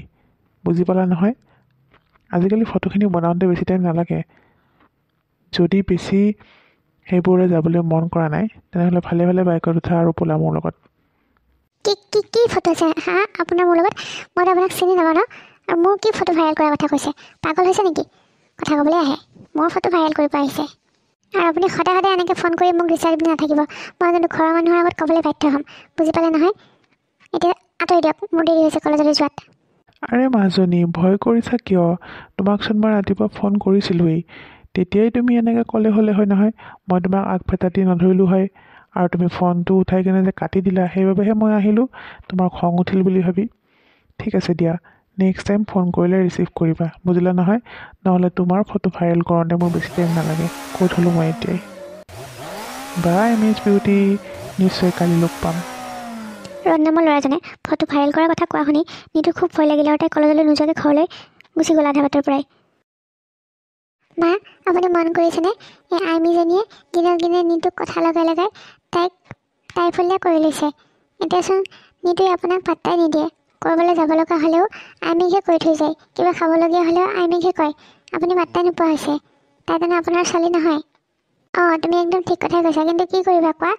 বুজি পালা নহয়? আজিকালি ফটোখিনি বনাওঁতে বেছি টাইম নালাগে। যদি বেছি সেইবোৰলৈ যাবলৈ মন কৰা নাই, তেনেহ'লে ভালে ভালে বাইকত উঠা আৰু পলা মোৰ লগত। কি ফটো আছে হা আপোনাৰ মোৰ লগত? মই আপোনাক চিনি নাপাওঁ ন? আৰু মোৰ কি ফটো ভাইৰেল কৰাৰ কথা কৈছে? পাগল হৈছে নেকি? কথা ক'বলৈ আহে, মোৰ ফটো ভাইৰেল কৰিব আহিছে। আৰু আপুনি সদায় সদায় এনেকৈ ফোন কৰি মোক ডিষ্টাৰ্ব দি নাথাকিব। মই কিন্তু ঘৰৰ মানুহৰ আগত ক'বলৈ বাধ্য হ'ম, বুজি পালে নহয়? এতিয়া আঁতৰি দিয়ক, মোৰ দেৰি হৈছে কলেজলৈ যোৱাত। আৰে মাজনী, ভয় কৰিছা কিয়? তোমাকচোন মই ৰাতিপুৱা ফোন কৰিছিলোঁৱেই, তেতিয়াই তুমি এনেকৈ ক'লে হ'লে হয় নহয়? মই তোমাক আগফেটাতি নধৰিলোঁ হয়, আৰু তুমি ফোনটো উঠাই কিনে যে কাটি দিলা, সেইবাবেহে মই আহিলোঁ তোমাৰ খং উঠিল বুলি ভাবি। ঠিক আছে দিয়া, নেক্সট টাইম ফোন কৰিলে ৰিচিভ কৰিবা, বুজিলা নহয়? নহ'লে তোমাৰ ফটো ভাইৰেল কৰোঁতে মোৰ বেছি টাইম নালাগে। কৈ থ'লোঁ মই এতিয়াই। বাই মিছ বিউটি, নিশ্চয় কালি লগ পাম। ৰন নামৰ ল'ৰাজনে ফটো ভাইৰেল কৰাৰ কথা কোৱা শুনি নিতুৰ খুব ভয় লাগিলে আৰু তাই কলেজলৈ নোযোৱাকৈ ঘৰলৈ গুচি গ'ল আধা বাটৰ পৰাই। মা, আপুনি মন কৰিছেনে? এই আইমিজনীয়ে দিনক দিনে নিতুক কথা লগাই লগাই তাইফলীয়া কৰি লৈছে। এতিয়াচোন নিতুৱে আপোনাক পাত্তাই নিদিয়ে। ক'ৰবালৈ যাব লগা হ'লেও আইমিকহে কৈ থৈ যায়, কিবা খাবলগীয়া হ'লেও আইমিকহে কয়। আপুনি পাত্তাই নোপোৱা হৈছে। তাই জানো আপোনাৰ ছোৱালী নহয়? তুমি একদম ঠিক কথাই কৈছা, কিন্তু কি কৰিবা কোৱা?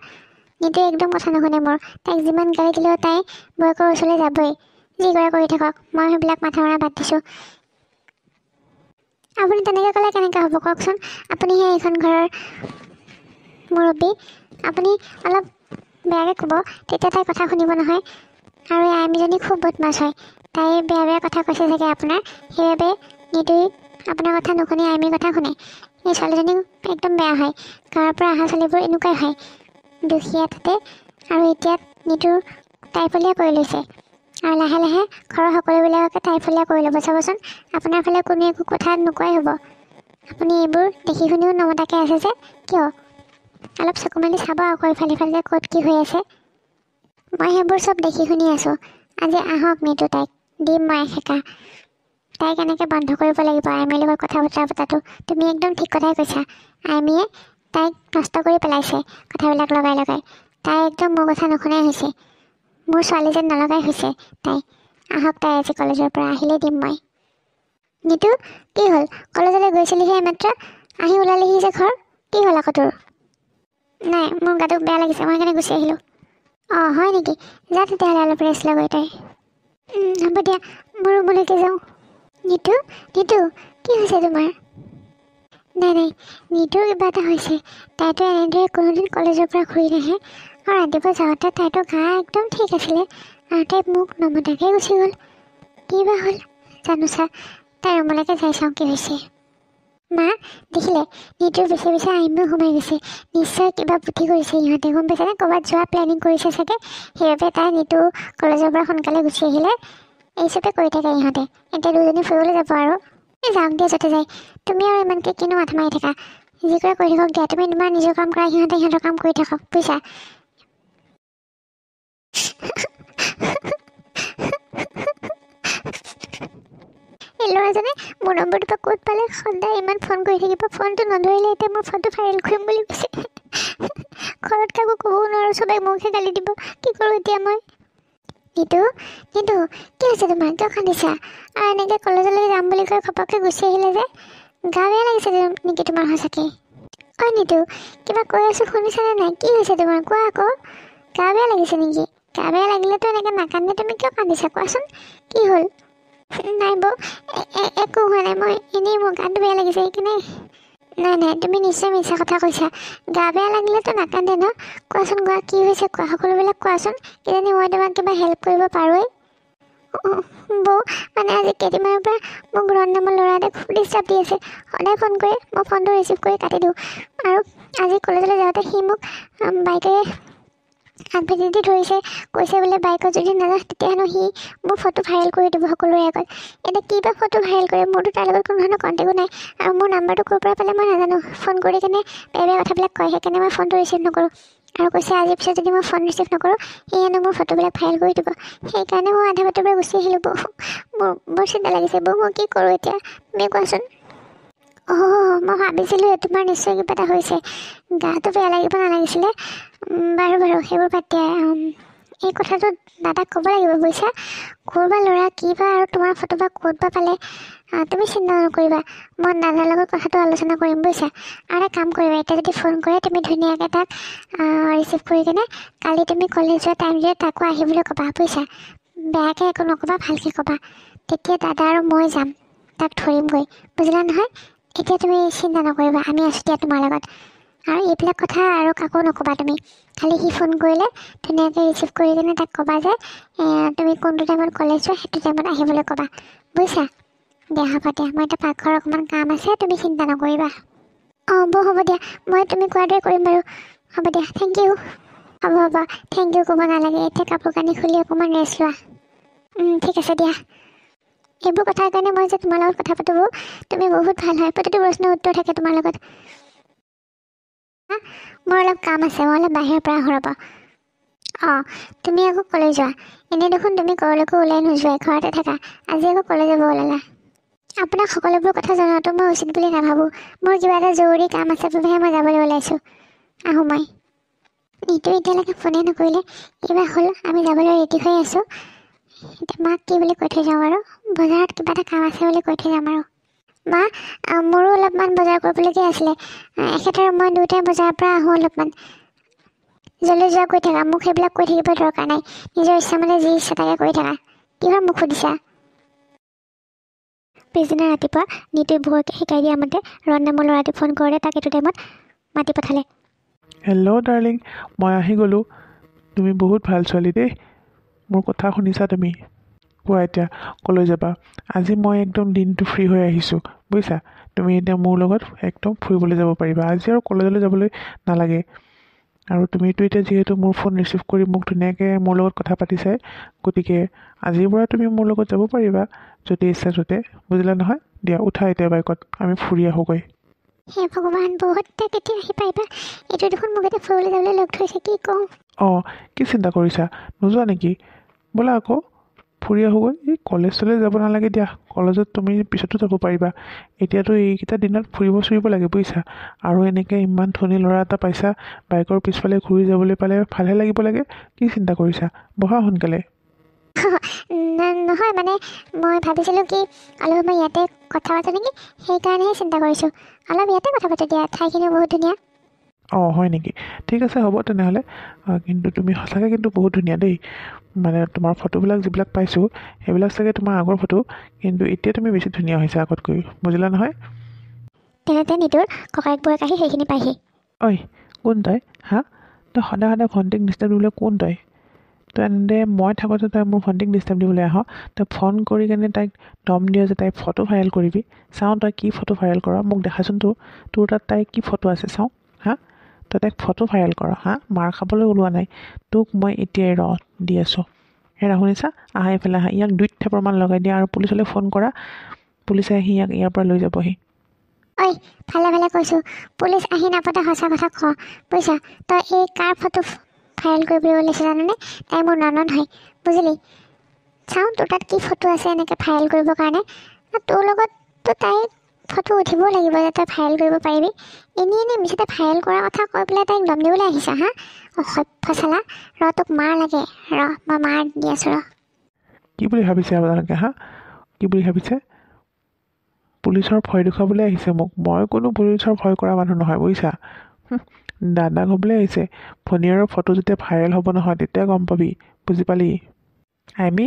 নিতুৱে একদম কথা নুশুনে মোৰ। তাইক যিমান গালি দিলেও তাই বয়কৰ ওচৰলৈ যাবই। যি কৰে কৰি থাকক, মই সেইবিলাক মাথা মৰা বাদ দিছোঁ। আপুনি তেনেকৈ ক'লে কেনেকৈ হ'ব কওকচোন? আপুনিহে এইখন ঘৰৰ মুৰব্বী। আপুনি অলপ বেয়াকৈ ক'ব, তেতিয়া তাই কথা শুনিব নহয়। আৰু এই আইমিজনী খুব বদমাছ হয়। তাই বেয়া বেয়া কথা কৈছে চাগে আপোনাৰ, সেইবাবে নিতুই আপোনাৰ কথা নুশুনি আইমিৰ কথা শুনে। এই ছোৱালীজনী একদম বেয়া হয়। গাঁৱৰ পৰা অহা ছোৱালীবোৰ এনেকুৱাই হয়, দুখীয়া তাতে। আৰু এতিয়া নিতুৰ তাইফলীয়া কৰি লৈছে, আৰু লাহে লাহে ঘৰৰ সকলোবিলাককে তাইফলীয়া কৰি ল'ব। চাবচোন, আপোনাৰ ফালে কোনো একো কথা নোকোৱাই হ'ব। আপুনি এইবোৰ দেখি শুনিও নমতাকৈ আছে যে কিয়? অলপ চকু মেলি চাব আকৌ ইফালে ইফালে ক'ত কি হৈ আছে। মই সেইবোৰ চব দেখি শুনি আছোঁ। আজি আহক নিতু, তাইক দিম মই এসেকা। তাইক এনেকৈ বন্ধ কৰিব লাগিব আইমিৰ লগত কথা বতৰা পতাটো। তুমি একদম ঠিক কথাই কৈছা। আইমিয়ে তাইক নষ্ট কৰি পেলাইছে কথাবিলাক লগাই লগাই। তাই একদম মোৰ কথা নুশুনাই হৈছে। মোৰ ছোৱালী যেন নলগাই হৈছে তাই। আহক তাই আজি কলেজৰ পৰা, আহিলেই দিম মই। নিতু, কি হ'ল? কলেজলৈ গৈছিলিহে এইমাত্ৰ, আহি ওলালিহি যে ঘৰ। কি হ'ল আকৌ তোৰ? নাই, মোৰ গাটো বেয়া লাগিছে, মই সেইকাৰণে গুচি আহিলোঁ। হয় নেকি? যা তেতিয়াহ'লে অলপ ৰেষ্ট লৈ গৈ তাই। হ'ব দিয়া, মোৰ ৰুমলৈকে যাওঁ। নিতু, কি হৈছে তোমাৰ? নাই, নিতুৰ কিবা এটা হৈছে। তাইতো এনেদৰে কোনোদিন কলেজৰ পৰা ঘূৰি নাহে। আৰু ৰাতিপুৱা যাওঁতে তাইতো গা একদম ঠিক আছিলে, আৰু তাই মোক নমতাকৈ গুচি গ'ল। কি বা হ'ল জানো চা, তাই ৰুমলৈকে যাই চাওঁ কি হৈছে। মা, দেখিলে নিতুৰ পিছে পিছে আইমিও সোমাই গৈছে। নিশ্চয় কিবা বুদ্ধি কৰিছে ইহঁতে, গম পাইছেনে? ক'ৰবাত যোৱা প্লেনিং কৰিছে চাগে, সেইবাবে তাই নিতু কলেজৰ পৰা সোনকালে গুচি আহিলে। এই চবে কৰি থাকে ইহঁতে। এতিয়া দুজনী ফুৰিবলৈ যাব আৰু। যাওক দিয়া য'তে যায়। তুমি আৰু ইমানকৈ কিনো মাথা মাৰি থাকা? যি কৰে কৰি থাকক দিয়া। তুমি তোমাৰ নিজৰ কাম কৰা, সিহঁতে সিহঁতৰ কাম কৰি থাকক, বুজিছা? এই ল'ৰাজনে মোৰ নম্বৰটোৰ পৰা ক'ত পালে? সদায় ইমান ফোন কৰি থাকিব, ফোনটো নধৰিলে। এতিয়া মোৰ ফোনটো ভাইৰেল কৰিম বুলি কৈছে। ঘৰত কাকো ক'বও নোৱাৰোঁ, চবেই মোকহে গালি দিব। কি কৰোঁ এতিয়া মই? নিতু নিতু কি হৈছে তোমাৰ কিয় কান্দিছা আৰু এনেকৈ কলেজলৈ যাম বুলি কৈ ঘপককৈ গুচি আহিলে যে গা বেয়া লাগিছে নেকি তোমাৰ সঁচাকৈ ঐ নিতু কিবা কৈ আছোঁ শুনিছানে নাই কি হৈছে তোমাৰ কোৱা আকৌ গা বেয়া লাগিছে নেকি গা বেয়া লাগিলেতো এনেকৈ নাকান্দে তুমি কিয় কান্দিছা কোৱাচোন কি হ'ল নাই বৌ একো হোৱা নাই মই এনেই মোৰ গাটো বেয়া লাগিছে সেইকাৰণে নাই নাই তুমি নিশ্চয় মিছা কথা কৈছা গা বেয়া লাগিলেতো নাকান্দে ন কোৱাচোন কোৱা কি হৈছে কোৱা সকলোবিলাক কোৱাচোন কিজানি মই তোমাক কিবা হেল্প কৰিব পাৰোঁৱেই বৌ মানে আজি কেইদিনমানৰ পৰা মোক ৰন্ধনৰ ল'ৰা এটাই খুব ডিষ্টাৰ্ব দি আছে সদায় ফোন কৰে মই ফোনটো ৰিচিভ কৰি কাটি দিওঁ আৰু আজি কলেজলৈ যাওঁতে সি মোক বাইকেৰে আগভেটি দি ধৰিছে কৈছে বোলে বাইকত যদি নাযাওঁ তেতিয়া হেনো সি মোৰ ফটো ভাইৰেল কৰি দিব সকলোৰে আগত এতিয়া কি বা ফটো ভাইৰেল কৰে মোৰতো তাৰ লগত কোনো ধৰণৰ কণ্টেক্টো নাই আৰু মোৰ নাম্বাৰটো ক'ৰ পৰা পালে মই নাজানো ফোন কৰি কেনে বেয়া বেয়া কথাবিলাক কয় সেইকাৰণে মই ফোনটো ৰিচিভ নকৰোঁ আৰু কৈছে আজিৰ পিছত যদি মই ফোন ৰিচিভ নকৰোঁ সি হেনো মোৰ ফটোবিলাক ভাইৰেল কৰি দিব সেইকাৰণে মই আধা বাটৰ পৰা গুচি আহিলোঁ বৌ মোৰ বৰ চিন্তা লাগিছে বৌ মই কি কৰোঁ এতিয়া তুমি কোৱাচোন মই ভাবিছিলোঁ তোমাৰ নিশ্চয় কিবা এটা হৈছে গাটো বেয়া লাগিব নালাগিছিলে বাৰু বাৰু সেইবোৰ বাদ দিয়া এই কথাটো দাদাক ক'ব লাগিব বুজিছা ক'ৰবা ল'ৰা কি বা আৰু তোমাৰ ফটো বা ক'ত বা পালে তুমি চিন্তা নকৰিবা মই দাদাৰ লগত কথাটো আলোচনা কৰিম বুজিছা আৰু এটা কাম কৰিবা এতিয়া যদি ফোন কৰে তুমি ধুনীয়াকৈ তাক ৰিচিভ কৰি কিনে কালি তুমি কলেজ যোৱা টাইম দিয়ে তাকো আহিবলৈ ক'বা বুজিছা বেয়াকৈ একো নক'বা ভালকৈ ক'বা তেতিয়া দাদা আৰু মই যাম তাক ধৰিমগৈ বুজিলা নহয় এতিয়া তুমি চিন্তা নকৰিবা আমি আছোঁ দিয়া তোমাৰ লগত আৰু এইবিলাক কথা আৰু কাকো নক'বা তুমি খালি সি ফোন কৰিলে ধুনীয়াকৈ ৰিচিভ কৰি কিনে তাক ক'বা যে তুমি কোনটো টাইমত কলেজ যোৱা সেইটো টাইমত আহিবলৈ ক'বা বুজিছা দিয়া হ'ব দিয়া মই এতিয়া পাকঘৰ অকণমান কাম আছে তুমি চিন্তা নকৰিবা হ'ব দিয়া মই তুমি কোৱাৰ দৰে কৰিম বাৰু হ'ব দিয়া থেংক ইউ হ'ব থেংক ইউ ক'ব নালাগে এতিয়া কাপোৰ কানি খুলি অকণমান ৰেষ্ট লোৱা ঠিক আছে দিয়া এইবোৰ কথাৰ কাৰণে মই যে তোমাৰ লগত কথা পাতোঁ তুমি বহুত ভাল হয় প্ৰতিটো প্ৰশ্নৰ উত্তৰ থাকে তোমাৰ লগত মোৰ অলপ কাম আছে মই অলপ বাহিৰৰ পৰা আহোঁ ৰ'ব তুমি আকৌ কলেজ যোৱা এনেই দেখোন তুমি ক'লৈকো ওলাই নোযোৱাই ঘৰতে থাকা আজি আকৌ কলেজ যাব ওলালা আপোনাক সকলোবোৰ কথা জনোৱাটো মই উচিত বুলি নাভাবোঁ মোৰ কিবা এটা জৰুৰী কাম আছে বাবেহে মই যাবলৈ ওলাইছোঁ আহোঁ মই নিতু এতিয়ালৈকে ফোনেই নকৰিলে কিবা হ'ল আমি যাবলৈ ৰেডি হৈ আছোঁ এতিয়া মাক কি বুলি কৈ থৈ যাওঁ আৰু বজাৰত কিবা এটা কাম আছে বুলি কৈ থৈ যাম আৰু মা মোৰো অলপমান বজাৰ কৰিবলগীয়া আছিলে এখেত আৰু মই দুয়োটাই বজাৰৰ পৰা আহোঁ অলপমান জলৈ যোৱা কৈ থাকা মোক সেইবিলাক কৈ থাকিব দৰকাৰ নাই নিজৰ ইচ্ছামতে যি ইচ্ছা তাকে কৰি থাকা কিহৰ মোক সুধিছা পিছদিনা ৰাতিপুৱা নিতুই বৌকে শিকাই দিয়া মতে ৰন্ধনৰ ল'ৰাটোৱে ফোন কৰোঁতে তাক এইটো টাইমত মাতি পঠালে হেল্ল' ডাৰ্লিং মই আহি গ'লোঁ তুমি বহুত ভাল ছোৱালী দেই মোৰ কথা শুনিছা তুমি কোৱা এতিয়া ক'লৈ যাবা আজি মই একদম দিনটো ফ্ৰী হৈ আহিছোঁ বুজিছা তুমি এতিয়া মোৰ লগত একদম ফুৰিবলৈ যাব পাৰিবা আজি আৰু কলেজলৈ যাবলৈ নালাগে আৰু তুমিতো এতিয়া যিহেতু মোৰ ফোন ৰিচিভ কৰি মোক ধুনীয়াকৈ মোৰ লগত কথা পাতিছাই গতিকে আজিৰ পৰা তুমি মোৰ লগত যাব পাৰিবা যদি ইচ্ছা যোতে বুজিলা নহয় দিয়া উঠা এতিয়া বাইকত আমি ফুৰি আহোঁগৈ হে ভগৱান বহুত কেতিয়া আহি পাৰিবা এইটো দেখোন মোক এতিয়া ফুৰিবলৈ যাবলৈ লগ ধৰিছে কি কওঁ কি চিন্তা কৰিছা নোযোৱা নেকি ব'লা আকৌ ফুৰি আহোঁগৈ এই কলেজলৈ যাব নালাগে দিয়া কলেজত তুমি পিছতো যাব পাৰিবা এতিয়াতো এইকেইটা দিনত ফুৰিব চুৰিব লাগে বুজিছা আৰু এনেকৈ ইমান ধনী ল'ৰা এটা পাইছা বাইকৰ পিছফালে ঘূৰি যাবলৈ পালে ভালহে লাগিব লাগে কি চিন্তা কৰিছা বহা সোনকালে নহয় মানে মই ভাবিছিলোঁ কি অলপ সময় ইয়াতে কথা পাতোঁ নেকি সেইকাৰণেহে চিন্তা কৰিছোঁ অলপ ইয়াতে কথা পাতোঁ দিয়া ঠাইখিনিও বহুত ধুনীয়া হয় নেকি ঠিক আছে হ'ব তেনেহ'লে কিন্তু তুমি সঁচাকৈ কিন্তু বহুত ধুনীয়া দেই মানে তোমাৰ ফটোবিলাক যিবিলাক পাইছোঁ সেইবিলাক চাগে তোমাৰ আগৰ ফটো কিন্তু এতিয়া তুমি বেছি ধুনীয়া হৈছা আগতকৈ বুজিলা নহয় তেনেতে নিতুৰ ককায়েক বৌয়েক আহি সেইখিনি পাইহি কোন তই তই সদায় ভণ্টিক ডিষ্টাৰ্ব দিবলৈ কোন তই এনেদৰে মই থাকোঁতে তই মোৰ ভণ্টিক ডিষ্টাৰ্ব দিবলৈ আহ তই ফোন কৰি কেনে তাইক দম দিয় যে তাইক ফটো ভাইৰেল কৰিবি চাওঁ তই কি ফটো ভাইৰেল কৰ মোক দেখাচোন তোৰ তাত তাইৰ কি ফটো আছে চাওঁ তই তাইক ফটো ভাইৰেল কৰ মাৰ খাবলৈ ওলোৱা নাই তোক মই এতিয়াই দি আছোঁ হেৰা শুনিছা আহা এইফালে আহা ইয়াক দুইত থাপৰমান লগাই দিয়া আৰু পুলিচলৈ ফোন কৰা পুলিচে আহি ইয়াক ইয়াৰ পৰা লৈ যাবহি ভালে কৈছোঁ পুলিচ আহি নাপাতে সঁচা কথা ক বুজিছা তই এই কাৰ ফটো ভাইৰেল কৰিবলৈ ওলাইছে জানানে তাই মোৰ ননদ হয় বুজিলি চাওঁ তোৰ তাত কি ফটো আছে এনেকৈ ভাইৰেল কৰিবৰ কাৰণে তোৰ লগততো তাই ফটো উঠিবও লাগিব যে তই ভাইৰেল কৰিব পাৰিবি। এনেই মিছতে ভাইৰেল কৰাৰ কথা কৈ পেলাই তাইক দম দিবলৈ আহিছা হা? অসভ্য চালা। ৰ তোক মাৰ লাগে, মই মাৰ দি আছোঁ ৰ। কি বুলি ভাবিছে আপোনালোকে হা? কি বুলি ভাবিছে? পুলিচৰ ভয় দেখুৱাবলৈ আহিছে মোক। মই কোনো পুলিচৰ ভয় কৰা মানুহ নহয় বুজিছা। দাদাক হ'বলৈ আহিছে। ভনীয়াৰৰ ফটো যেতিয়া ভাইৰেল হ'ব নহয় তেতিয়া গম পাবি, বুজি পালি? আমি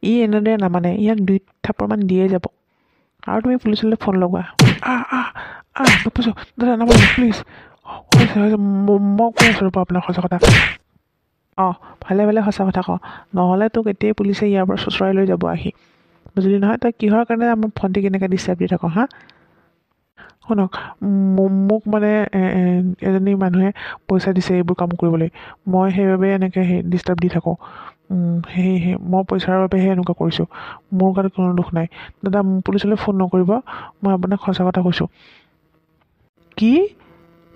ই এনেদৰে নামানে, ইয়াক 2 থাপৰমান দিয়ে যাব। আৰু তুমি পুলিচলৈ ফোন লগোৱা। নপইছোঁ দাদা, নাপাব প্লিজ। হৈছে মই কৈ আছোঁ ৰ'ব আপোনাক সঁচা কথা। ভালে ভালে সঁচা কথা কওঁ, নহ'লে তোক এতিয়াই পুলিচে ইয়াৰ পৰা চোঁচৰাই লৈ যাব আহি। বুজিলি নহয়? তই কিহৰ কাৰণে আমাৰ ভণ্টিক এনেকৈ ডিষ্টাৰ্ব দি থাক হা? শুনক, মোক মানে এজনী মানুহে পইচা দিছে এইবোৰ কাম কৰিবলৈ। মই সেইবাবে এনেকৈ ডিষ্টাৰ্ব দি থাকোঁ। মই পইচাৰ বাবেহে এনেকুৱা কৰিছোঁ। মোৰ গাত কোনো দুখ নাই। দাদা পুলিচলৈ ফোন নকৰিব, মই আপোনাক সঁচা কথা কৈছোঁ। কি?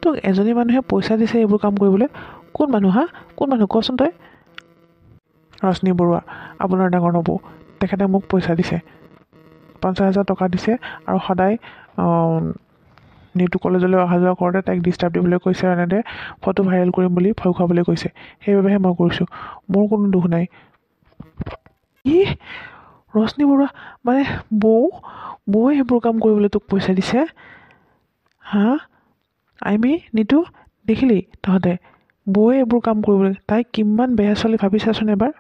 তোক এজনী মানুহে পইচা দিছে এইবোৰ কাম কৰিবলৈ? কোন মানুহ হা? কোন মানুহ কচোন তই? ৰশ্মি বৰুৱা, আপোনাৰ ডাঙৰ নবৌ। তেখেতে মোক পইচা দিছে, 50,000 টকা দিছে আৰু সদায় নিতু কলেজলৈ অহা যোৱা কৰোঁতে তাইক ডিষ্টাৰ্ব দিবলৈ কৈছে আৰু এনেদৰে ফটো ভাইৰেল কৰিম বুলি ভয় খুৱাবলৈ কৈছে। সেইবাবেহে মই কৰিছোঁ। মোৰ কোনো দুখ নাই। কি? ৰশ্মি বৰুৱা মানে বৌৱে সেইবোৰ কাম কৰিবলৈ তোক পইচা দিছে হা? নিতু দেখিলি তহঁতে? বৌৱে এইবোৰ কাম কৰিবলৈ, তাই কিমান বেয়া ছোৱালী ভাবিছাচোন এবাৰ।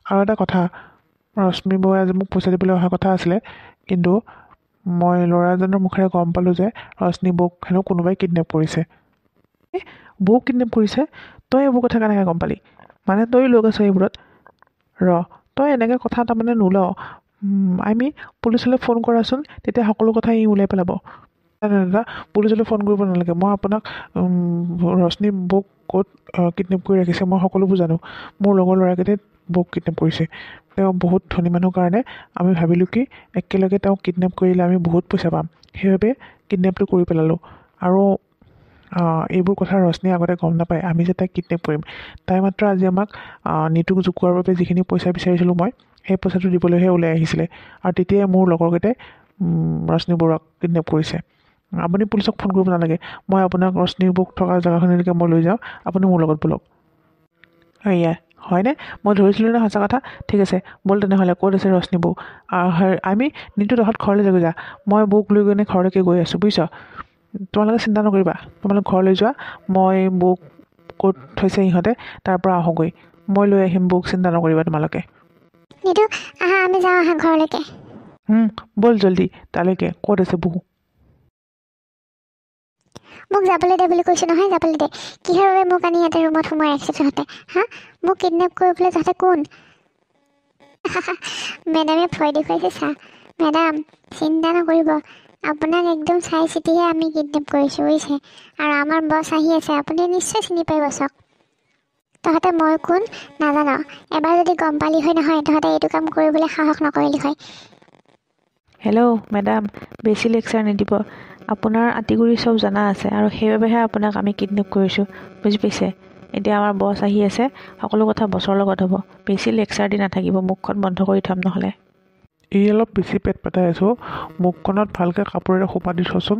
আৰু এটা কথা, ৰশ্মি বৌৱে আজি মোক পইচা দিবলৈ অহা কথা আছিলে, কিন্তু মই ল'ৰা এজনৰ মুখেৰে গম পালোঁ যে ৰশ্মি বৌক হেনো কোনোবাই কিডনেপ কৰিছে। বৌক কিডনেপ কৰিছে? তই এইবোৰ কথা কেনেকৈ গম পালি? মানে তই লোক আছ এইবোৰত? তই এনেকৈ কথা তাৰমানে নোলাও। পুলিচলৈ ফোন কৰাচোন, তেতিয়া সকলো কথা ই ওলাই পেলাব। দাদা পুলিচলৈ ফোন কৰিব নালাগে। মই আপোনাক ৰশ্মি বৌক ক'ত কিডনেপ কৰি ৰাখিছে মই সকলোবোৰ জানো। মোৰ লগৰ ল'ৰাকেইটাই বৌক কিডনেপ কৰিছে। তেওঁ বহুত ধনী মানুহ কাৰণে আমি ভাবিলোঁ কি একেলগে তেওঁক কিডনেপ কৰিলে আমি বহুত পইচা পাম। সেইবাবে কিডনেপটো কৰি পেলালোঁ। আৰু এইবোৰ কথা ৰশ্মিয়ে আগতে গম নাপায় আমি যে তাইক কিডনেপ কৰিম। তাই মাত্ৰ আজি আমাক নিতুক জোকোৱাৰ বাবে যিখিনি পইচা বিচাৰিছিলোঁ মই, সেই পইচাটো দিবলৈহে ওলাই আহিছিলে। আৰু তেতিয়াই মোৰ লগৰকেইটাই ৰশ্মি বৰুৱাক কিডনেপ কৰিছে। আপুনি পুলিচক ফোন কৰিব নালাগে। মই আপোনাক ৰশ্মি বৌক থকা জেগাখিনিলৈকে মই লৈ যাওঁ, আপুনি মোৰ লগত ব'লক। হয়নে? মই ধৰিছিলোঁ নে সঁচা কথা? ঠিক আছে ব'ল তেনেহ'লে। ক'ত আছে ৰশ্মি বৌ? নিতু তহঁত ঘৰলৈ যাগৈ যা। মই বৌক লৈ কিনে ঘৰলৈকে গৈ আছোঁ বুজিছ। তোমালোকে চিন্তা নকৰিবা, তোমালোক ঘৰলৈ যোৱা। মই বৌক ক'ত থৈছে ইহঁতে তাৰ পৰা আহোঁগৈ। মই লৈ আহিম বৌক, চিন্তা নকৰিবা তোমালোকে। নিতু আহা, আমি যাওঁ আহা ঘৰলৈকে। ব'ল জল্দি তালৈকে। ক'ত আছে বৌ? মোক যাবলৈ দে বুলি কৈছোঁ নহয়, যাবলৈ দে। কিহৰ বাবে মোক আনি ইয়াতে ৰুমত সোমাই ৰাখিছে তহঁতে হা? মোক কিডনেপ কৰিবলৈ তহঁতে কোন? মেডামে ভয় দেখুৱাইছে চা। মেডাম চিন্তা নকৰিব, আপোনাক একদম চাই চিতিহে আমি কিডনেপ কৰিছোঁ বুজিছে। আৰু আমাৰ বছ আহি আছে, আপুনি নিশ্চয় চিনি পাই বছক। তহঁতে মই কোন নাজান? এবাৰ যদি গম পালি হয় নহয়, তহঁতে এইটো কাম কৰিবলৈ সাহস নকৰিলি হয়। হেল্ল' মেডাম, বেছি লেকচাৰ নিদিব। আপোনাৰ আঁতিগুৰি চব জনা আছে আৰু সেইবাবেহে আপোনাক আমি কিডনেপ কৰিছোঁ, বুজি পাইছে? এতিয়া আমাৰ বছ আহি আছে, সকলো কথা বছৰ লগত হ'ব। বেছি লেকচাৰ দি নাথাকিব, মুখখন বন্ধ কৰি থ'ম নহ'লে। এই অলপ বেছি পেট পেটাই আছোঁ। মুখখনত ভালকৈ কাপোৰেৰে সোপা দি থ'চোন,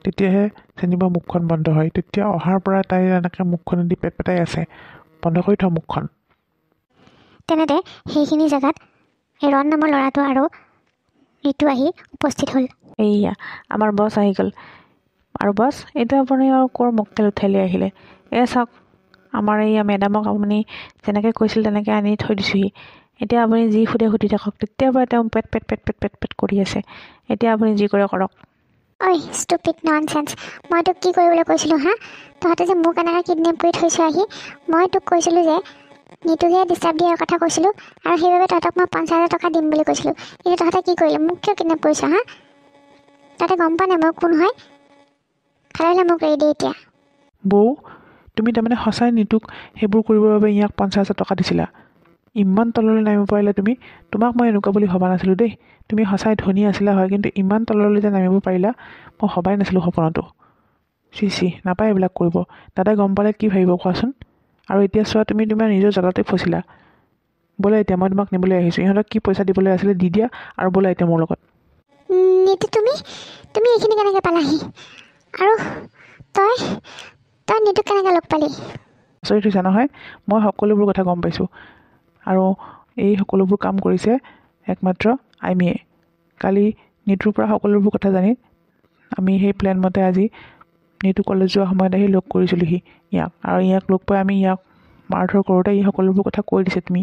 তেতিয়াহে যেনিবা মুখখন বন্ধ হয়। তেতিয়া অহাৰ পৰা তাই এনেকৈ মুখখনেদি পেট পেটাই আছে। বন্ধ কৰি থ মুখখন। তেনেতে সেইখিনি জেগাত ৰণ নামৰ ল'ৰাটো আৰু ঋতু আহি উপস্থিত হ'ল। এইয়া আমাৰ বছ আহি গ'ল। আৰু বছ এইটো আপুনি আৰু ক'ৰ মক্কেল উঠাই লৈ আহিলে? চাওক, আমাৰ এইয়া মেডামক আপুনি যেনেকৈ কৈছিল তেনেকৈ আনি থৈ দিছোঁহি। এতিয়া আপুনি যি সুধে সুধি থাকক। তেতিয়াৰ পৰা তেওঁ পেট পেট পেট পেট পেট পেট কৰি আছে। এতিয়া আপুনি যি কৰে কৰক। ঐ ষ্টুপিড ননচেন্স, মই তোক কি কৰিবলৈ কৈছিলোঁ হা? তহঁতে যে মোক এনেকৈ কিডনেপ কৰি থৈছ আহি, মই তোক কৈছিলোঁ যে নিতুকে ডিষ্টাৰ্ব দিয়াৰ কথা কৈছিলোঁ আৰু সেইবাবে তহঁতক মই 50,000 টকা দিম বুলি কৈছিলোঁ। কিন্তু তহঁতে কি কৰিলি? মোক কিয় কিডনেপ কৰিছ হা? তহঁতে গম পোৱা নাই মই কোন হয়? খালে মোক এৰি দে এতিয়া। বৌ তুমি তাৰমানে সঁচাই নিতুক সেইবোৰ কৰিবৰ বাবে ইয়াক 50,000 টকা দিছিলা? ইমান তললৈ নামিব পাৰিলা তুমি? তোমাক মই এনেকুৱা বুলি ভবা নাছিলোঁ দেই। তুমি সঁচাই ধনী আছিলা হয়, কিন্তু ইমান তললৈ যে নামিব পাৰিলা মই ভবাই নাছিলোঁ সপোনতো। চি নাপায় এইবিলাক কৰিব। দাদাই গম পালে কি ভাবিব কোৱাচোন? আৰু এতিয়া চোৱা, তুমি তোমাৰ নিজৰ জালতে ফচিলা। ব'লা এতিয়া, মই তোমাক নিবলৈ আহিছোঁ। ইহঁতক কি পইচা দিবলৈ আছিলে দি দিয়া আৰু ব'লা এতিয়া মোৰ লগত। নীতু তুমি তুমি এইখিনি কেনেকৈ পালাহি আৰু তই তই নীতুক কেনেকৈ লগ পালি আচৰিত হৈছে নহয় মই সকলোবোৰ কথা গম পাইছোঁ আৰু এই সকলোবোৰ কাম কৰিছে একমাত্ৰ আইমিয়ে কালি নীতুৰ পৰা সকলোবোৰ কথা জানি আমি সেই প্লেন মতে আজি নীতু কলেজ যোৱা সময়ত আহি লগ কৰিছিলোঁহি ইয়াক আৰু ইয়াক লগ পাই আমি ইয়াক মাৰধৰ কৰোঁতে ই সকলোবোৰ কথা কৈ দিছে তুমি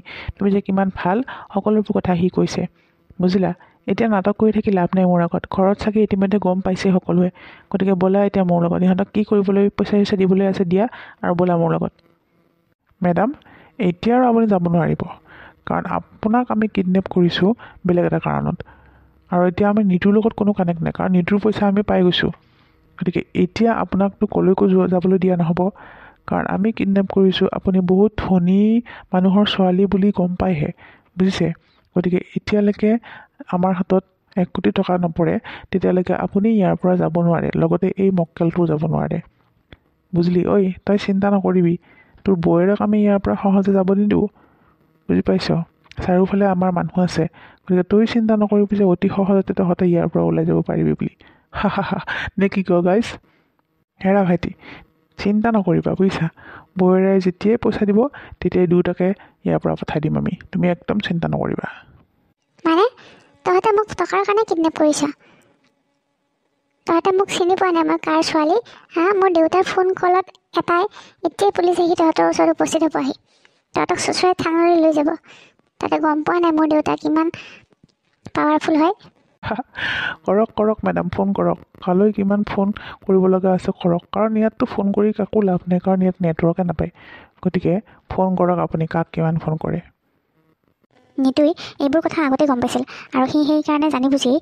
যে কিমান ভাল সকলোবোৰ কথা সি কৈছে বুজিলা এতিয়া নাটক কৰি থাকি লাভ নাই মোৰ আগত ঘৰত চাগে ইতিমধ্যে গম পাইছে সকলোৱে গতিকে ব'লা এতিয়া মোৰ লগত ইহঁতক কি কৰিবলৈ পইচা দিবলৈ আছে দিয়া আৰু ব'লা মোৰ লগত মেডাম এতিয়া আৰু আপুনি যাব নোৱাৰিব কাৰণ আপোনাক আমি কিডনেপ কৰিছোঁ বেলেগ এটা কাৰণত আৰু এতিয়া আমি নীতুৰ লগত কোনো কানেক্ট নাই কাৰণ নীতুৰ পইচা আমি পাই গৈছোঁ গতিকে এতিয়া আপোনাকতো কলৈকো যাবলৈ দিয়া নহ'ব কাৰণ আমি কিডনেপ কৰিছোঁ আপুনি বহুত ধনী মানুহৰ ছোৱালী বুলি গম পাইহে বুজিছে গতিকে এতিয়ালৈকে আমাৰ হাতত 1 কোটি টকা নপৰে তেতিয়ালৈকে আপুনি ইয়াৰ পৰা যাব নোৱাৰে লগতে এই মক্কেলটোও যাব নোৱাৰে বুজিলি ঐ তই চিন্তা নকৰিবি তোৰ বৌয়েৰক আমি ইয়াৰ পৰা সহজে যাব নিদিওঁ বুজি পাইছ চাৰিওফালে আমাৰ মানুহ আছে গতিকে তই চিন্তা নকৰিবি যে অতি সহজতে তহঁতে ইয়াৰ পৰা ওলাই যাব পাৰিবি বুলি হা নে কি ক গাইজ হেৰা ভাইটি চিন্তা নকৰিবা বুজিছা বৌয়েৰে যেতিয়াই পইচা দিব তেতিয়াই দুটাকে ইয়াৰ পৰা পঠাই দিম আমি তুমি একদম চিন্তা নকৰিবা মানে তহঁতে মোক টকাৰ কাৰণে কিডনেপ কৰিছ তহঁতে মোক চিনি পোৱা নাই মই কাৰ ছোৱালী হা মোৰ দেউতাৰ ফোন কলত এটাই এতিয়াই পুলিচ আহি তহঁতৰ ওচৰত উপস্থিত হ'বহি তহঁতক চুচুৰাই থানালৈ লৈ যাব তহঁতে গম পোৱা নাই মোৰ দেউতা কিমান পাৱাৰফুল হয় কৰক মেডাম ফোন কৰক কালৈ কিমান ফোন কৰিব লগা আছে কৰক কাৰণ ইয়াততো ফোন কৰি কাকো লাভ নাই কাৰণ ইয়াত নেটৱৰ্কে নাপায় গতিকে ফোন কৰক আপুনি কাক কিমান ফোন কৰে নীতুই এইবোৰ কথা আগতে গম পাইছিল আৰু সি সেইকাৰণে জানি বুজি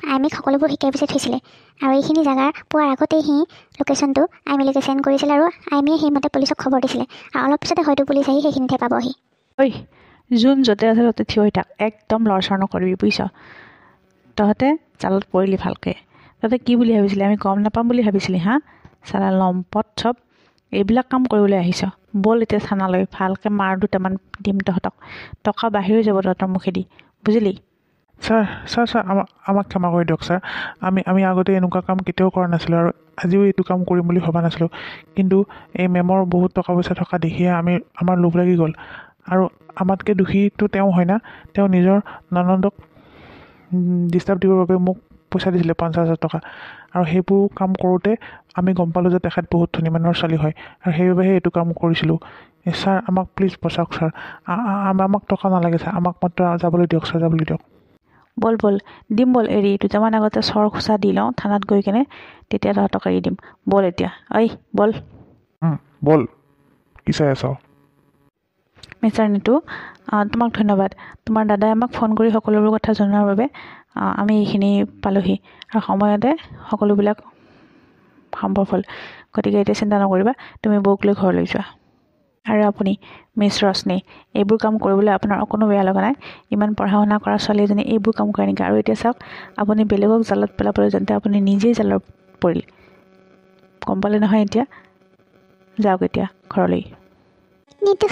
আইমিক সকলোবোৰ শিকাই বুজাই থৈছিলে আৰু এইখিনি জেগা পোৱাৰ আগতেই সি লোকেশ্যনটো আইমিলৈকে চেণ্ড কৰিছিল আৰু আইমিয়ে সেইমতে পুলিচক খবৰ দিছিলে আৰু অলপ পিছতে হয়তো পুলিচ আহি সেইখিনিতে পাবহি ঐ যোন য'তে আছে ত'তে থিয় হৈ থাক একদম লৰচৰ নকৰিবি বুজিছ তহঁতে জালত পৰিলি ভালকৈ তহঁতে কি বুলি ভাবিছিলি আমি গম নাপাম বুলি ভাবিছিলি হা চালা লম্পট চব এইবিলাক কাম কৰিবলৈ আহিছ ব'ল এতিয়া থানালৈ ভালকৈ মাৰ দুটামান দিম তহঁতক টকা বাহিৰ হৈ যাব তহঁতৰ মুখেদি বুজিলি ছাৰ আমাক ক্ষমা কৰি দিয়ক ছাৰ আমি আগতে এনেকুৱা কাম কেতিয়াও কৰা নাছিলোঁ আৰু আজিও এইটো কাম কৰিম বুলি ভবা নাছিলোঁ কিন্তু এই মেমৰ বহুত টকা পইচা থকা দেখিয়ে আমাৰ লোভ লাগি গ'ল আৰু আমাতকৈ দোষীটো তেওঁ হয় না তেওঁ নিজৰ ননন্দক ডিষ্টাৰ্ব দিবৰ বাবে মোক পইচা দিছিলে 50,000 টকা আৰু সেইবোৰ কাম কৰোঁতে আমি গম পালোঁ যে তেখেত বহুত ধনী মানুহৰ ছোৱালী হয় আৰু সেইবাবেহে এইটো কাম কৰিছিলোঁ ছাৰ আমাক প্লিজ বচাওক ছাৰ আমাক টকা নালাগে ছাৰ আমাক মাত্ৰ যাবলৈ দিয়ক ছাৰ যাবলৈ দিয়ক ব'ল দিম ব'ল এৰি দুটামান আগতে চৰ খোচা দি লওঁ থানাত গৈ কেনে তেতিয়া তহঁতক এৰি দিম ব'ল এতিয়া ব'ল ব'ল কি চাই আছ মিষ্টাৰ নীতু তোমাক ধন্যবাদ তোমাৰ দাদাই আমাক ফোন কৰি সকলোবোৰ কথা জনোৱাৰ বাবে আমি এইখিনি পালোঁহি আৰু সময়তে সকলোবিলাক সম্ভৱ হ'ল গতিকে এতিয়া চিন্তা নকৰিবা তুমি বৌক লৈ ঘৰলৈ যোৱা আৰু আপুনি মিছ ৰশ্মি এইবোৰ কাম কৰিবলৈ আপোনাৰ অকণো বেয়া লগা নাই ইমান পঢ়া শুনা কৰা ছোৱালী এজনী এইবোৰ কাম কৰে নেকি আৰু এতিয়া চাওক আপুনি বেলেগক জালত পেলাবলৈ যাওঁতে আপুনি নিজেই জালত পৰিল গম পালে নহয় এতিয়া যাওক এতিয়া ঘৰলৈ নীতু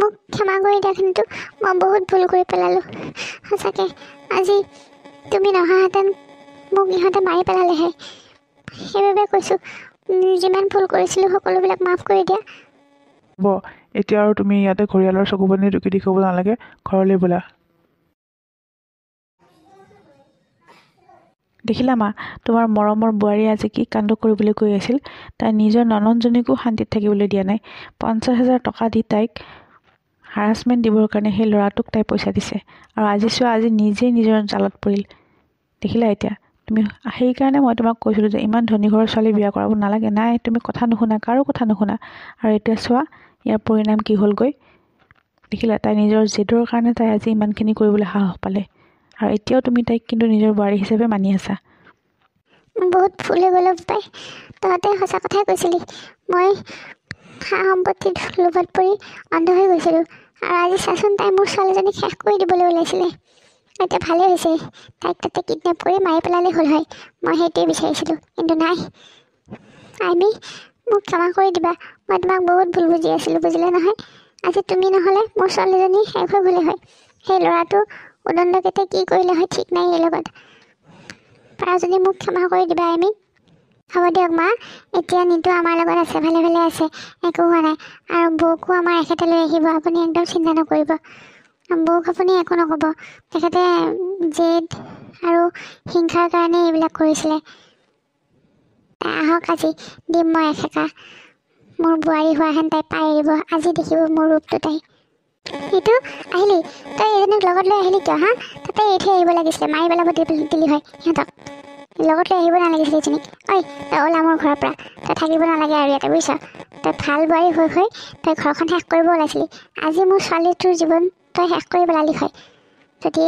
মোক ক্ষমা কৰি দিয়া কিন্তু মই বহুত ভুল কৰি পেলালোঁ সঁচাকৈ আজি তুমি নহাহেঁতেন মোক ইহঁতে মাৰি পেলালেহে সেইবাবে কৈছোঁ যিমান ভুল কৰিছিলোঁ সকলোবিলাক মাফ কৰি দিয়া হ'ব এতিয়া আৰু তুমি ইয়াতে ঘৰিয়ালৰ চকু পানী টুকি দেখুৱাব নালাগে ঘৰলৈ বোলা দেখিলা মা তোমাৰ মৰমৰ বোৱাৰী আজি কি কাণ্ড কৰিবলৈ গৈ আছিল তাই নিজৰ ননন্দজনীকো শান্তিত থাকিবলৈ দিয়া নাই 50,000 টকা দি তাইক হাৰাছমেণ্ট দিবৰ কাৰণে সেই ল'ৰাটোক তাই পইচা দিছে আৰু আজি চোৱা আজি নিজেই নিজৰ জালত পৰিল দেখিলা এতিয়া তুমি সেইকাৰণে মই তোমাক কৈছিলোঁ যে ইমান ধনী ঘৰৰ ছোৱালী বিয়া কৰাব নালাগে নাই তুমি কথা নুশুনা কাৰো কথা নুশুনা আৰু এতিয়া চোৱা ইয়াৰ পৰিণাম কি হ'লগৈ দেখিলা তাই নিজৰ জেদৰ কাৰণে তাই আজি ইমানখিনি কৰিবলৈ সাহস পালে আৰু এতিয়াও তুমি তাইক কিন্তু নিজৰ বোৱাৰী হিচাপে মানি আছা বহুত ভুল হৈ গ'ল পাই তহঁতে সঁচা কথাই কৈছিলি মই সা সম্পত্তিত লোভত পৰি অন্ধ হৈ গৈছিলোঁ আৰু আজি চাচোন তাই মোৰ ছোৱালীজনীক শেষ কৰি দিবলৈ ওলাইছিলে এতিয়া ভালেই হৈছে তাইক তাতে কিডনেপ কৰি মাৰি পেলালেই হ'ল হয় মই সেইটোৱে বিচাৰিছিলোঁ কিন্তু নাই আইমি মোক ক্ষমা কৰি দিবা মই তোমাক বহুত ভুল বুজি আছিলোঁ বুজিলে নহয় আজি তুমি নহ'লে মোৰ ছোৱালীজনী শেষ হৈ গ'লে হয় সেই ল'ৰাটো উদণ্ডকেইটা কি কৰিলে হয় ঠিক নাই এই লগত পাৰা যদি মোক ক্ষমা কৰি দিবা আইমি। হ'ব দিয়ক মা, এতিয়া নিতু আমাৰ লগত আছে, ভালে ভালে আছে, একো হোৱা নাই। আৰু বৌকো আমাৰ এখেতে লৈ আহিব, আপুনি একদম চিন্তা নকৰিব। বৌক আপুনি একো নক'ব, তেখেতে জেদ আৰু হিংসাৰ কাৰণে এইবিলাক কৰিছিলে। আহক আজি দিম মই এসেকা, মোৰ বোৱাৰী হোৱাহেন তাই পাই এৰিব, আজি দেখিব মোৰ ৰূপটো তাই। এইটো আহিলি, তই এজনীক লগত লৈ আহিলি কিয় হা? তাতে এৰি থৈ আহিব লাগিছিলে, মাৰি পেলাব দিলি হয় সিহঁতক, লগত লৈ আহিব নালাগিছিলে এজনীক। ঐ তই ওলা মোৰ ঘৰৰ পৰা, তই থাকিব নালাগে আৰু ইয়াতে বুজিছ। তই ভাল বোৱাৰী হৈ তই ঘৰখন শেষ কৰিব ওলাইছিলি, আজি মোৰ ছোৱালীটোৰ জীৱন তই শেষ কৰি পেলালি হয়। যদি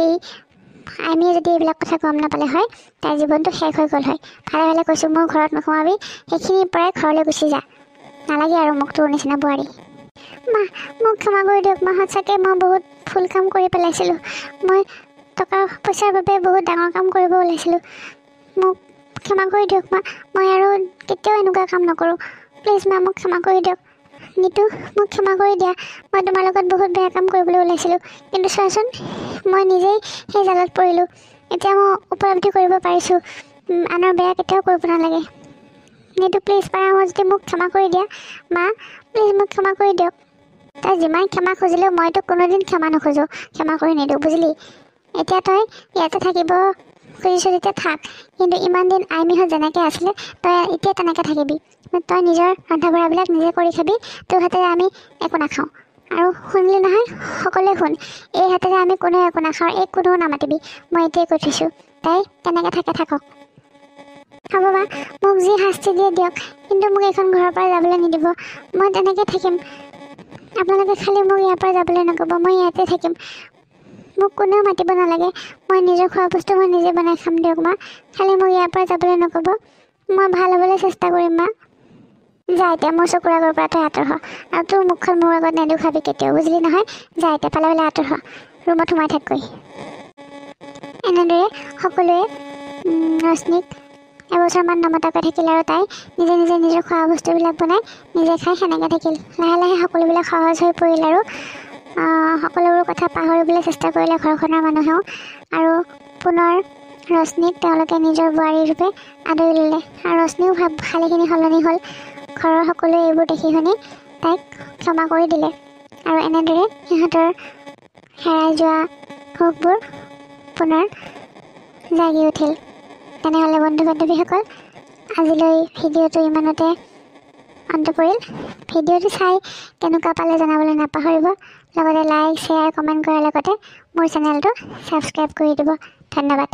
আমি যদি এইবিলাক কথা গম নাপালে হয়, তাইৰ জীৱনটো শেষ হৈ গ'ল হয়। ভালে ভালে কৈছোঁ, মোৰ ঘৰত নোসোমাবি, সেইখিনিৰ পৰাই ঘৰলৈ গুচি যা, নালাগে আৰু মোক তোৰ নিচিনা বোৱাৰী। মা মোক ক্ষমা কৰি দিয়ক মা, সঁচাকৈ মই বহুত ভুল কাম কৰি পেলাইছিলোঁ। মই টকা পইচাৰ বাবে বহুত ডাঙৰ কাম কৰিব ওলাইছিলোঁ, মোক ক্ষমা কৰি দিয়ক মা, মই আৰু কেতিয়াও এনেকুৱা কাম নকৰোঁ। প্লিজ মা মোক ক্ষমা কৰি দিয়ক। নিতু মোক ক্ষমা কৰি দিয়া, মই তোমাৰ লগত বহুত বেয়া কাম কৰিবলৈ ওলাইছিলোঁ, কিন্তু চোৱাচোন মই নিজেই সেই জালত পৰিলোঁ। এতিয়া মই উপলব্ধি কৰিব পাৰিছোঁ আনৰ বেয়া কেতিয়াও কৰিব নালাগে। নিতু প্লিজ পাৰা মই যদি মোক ক্ষমা কৰি দিয়া মা, প্লিজ মোক ক্ষমা কৰি দিয়ক। তই যিমান ক্ষমা খুজিলেও মইতো কোনোদিন ক্ষমা নোখোজোঁ, ক্ষমা কৰি নিদিওঁ বুজিলি। এতিয়া তই ইয়াতে থাকিব খুজিছোঁ যেতিয়া থাক, কিন্তু ইমান দিন আইমিহঁত যেনেকৈ আছিলে তই এতিয়া তেনেকৈ থাকিবি। তই নিজৰ ৰন্ধা বঢ়াবিলাক নিজে কৰি খাবি, তোৰ হাতেৰে আমি একো নাখাওঁ। আৰু শুনিলি নহয়, সকলোৱে শুন, এই হাতেৰে আমি কোনেও একো নাখাওঁ, এই কোনেও নামাতিবি, মই এতিয়াই কৈ থৈছোঁ। তাই তেনেকৈ থাকক। হ'ব বা, মোক যি শাস্তি দিয়ে দিয়ক, কিন্তু মোক এইখন ঘৰৰ পৰা যাবলৈ নিদিব, মই তেনেকৈ থাকিম। আপোনালোকে খালি মোক ইয়াৰ পৰা যাবলৈ নক'ব, মই ইয়াতে থাকিম, মোক কোনেও মাতিব নালাগে, মই নিজৰ খোৱা বস্তু মই নিজে বনাই খাম দিয়ক মা, খালি মোক ইয়াৰ পৰা যাবলৈ নক'ব, মই ভাল হ'বলৈ চেষ্টা কৰিম মা। যা এতিয়া মোৰ চকুৰ আগৰ পৰা তই আঁতৰ হ, আৰু তোৰ মুখখন মোৰ আগত নেদেখাবি কেতিয়াও, বুজিলি নহয়। যা এতিয়া পালে পালে আঁতৰ হ, ৰুমত সোমাই থাকগৈ। এনেদৰে সকলোৱে ৰশ্মিক এবছৰমান নমতাকৈ থাকিল, আৰু তাই নিজে নিজে নিজৰ খোৱা বস্তুবিলাক বনাই নিজে খাই সেনেকৈ থাকিল। লাহে লাহে সকলোবিলাক সহজ হৈ পৰিল, আৰু সকলোবোৰ কথা পাহৰিবলৈ চেষ্টা কৰিলে ঘৰখনৰ মানুহেও, আৰু পুনৰ ৰশ্মিক তেওঁলোকে নিজৰ বোৱাৰী ৰূপে আদৰি ল'লে, আৰু ৰশ্মিও ভালেখিনি সলনি হ'ল। ঘৰৰ সকলোৱে এইবোৰ দেখি শুনি তাইক ক্ষমা কৰি দিলে, আৰু এনেদৰে সিহঁতৰ হেৰাই যোৱা সুখবোৰ পুনৰ জাগি উঠিল। তেনেহ'লে বন্ধু বান্ধৱীসকল, আজিলৈ ভিডিঅ'টো ইমানতে অন্ত পৰিল। ভিডিঅ'টো চাই কেনেকুৱা পালে জনাবলৈ নাপাহৰিব, লগতে লাইক শ্বেয়াৰ কমেণ্ট কৰাৰ লগতে মোৰ চেনেলটো ছাবস্ক্ৰাইব কৰি দিব। ধন্যবাদ।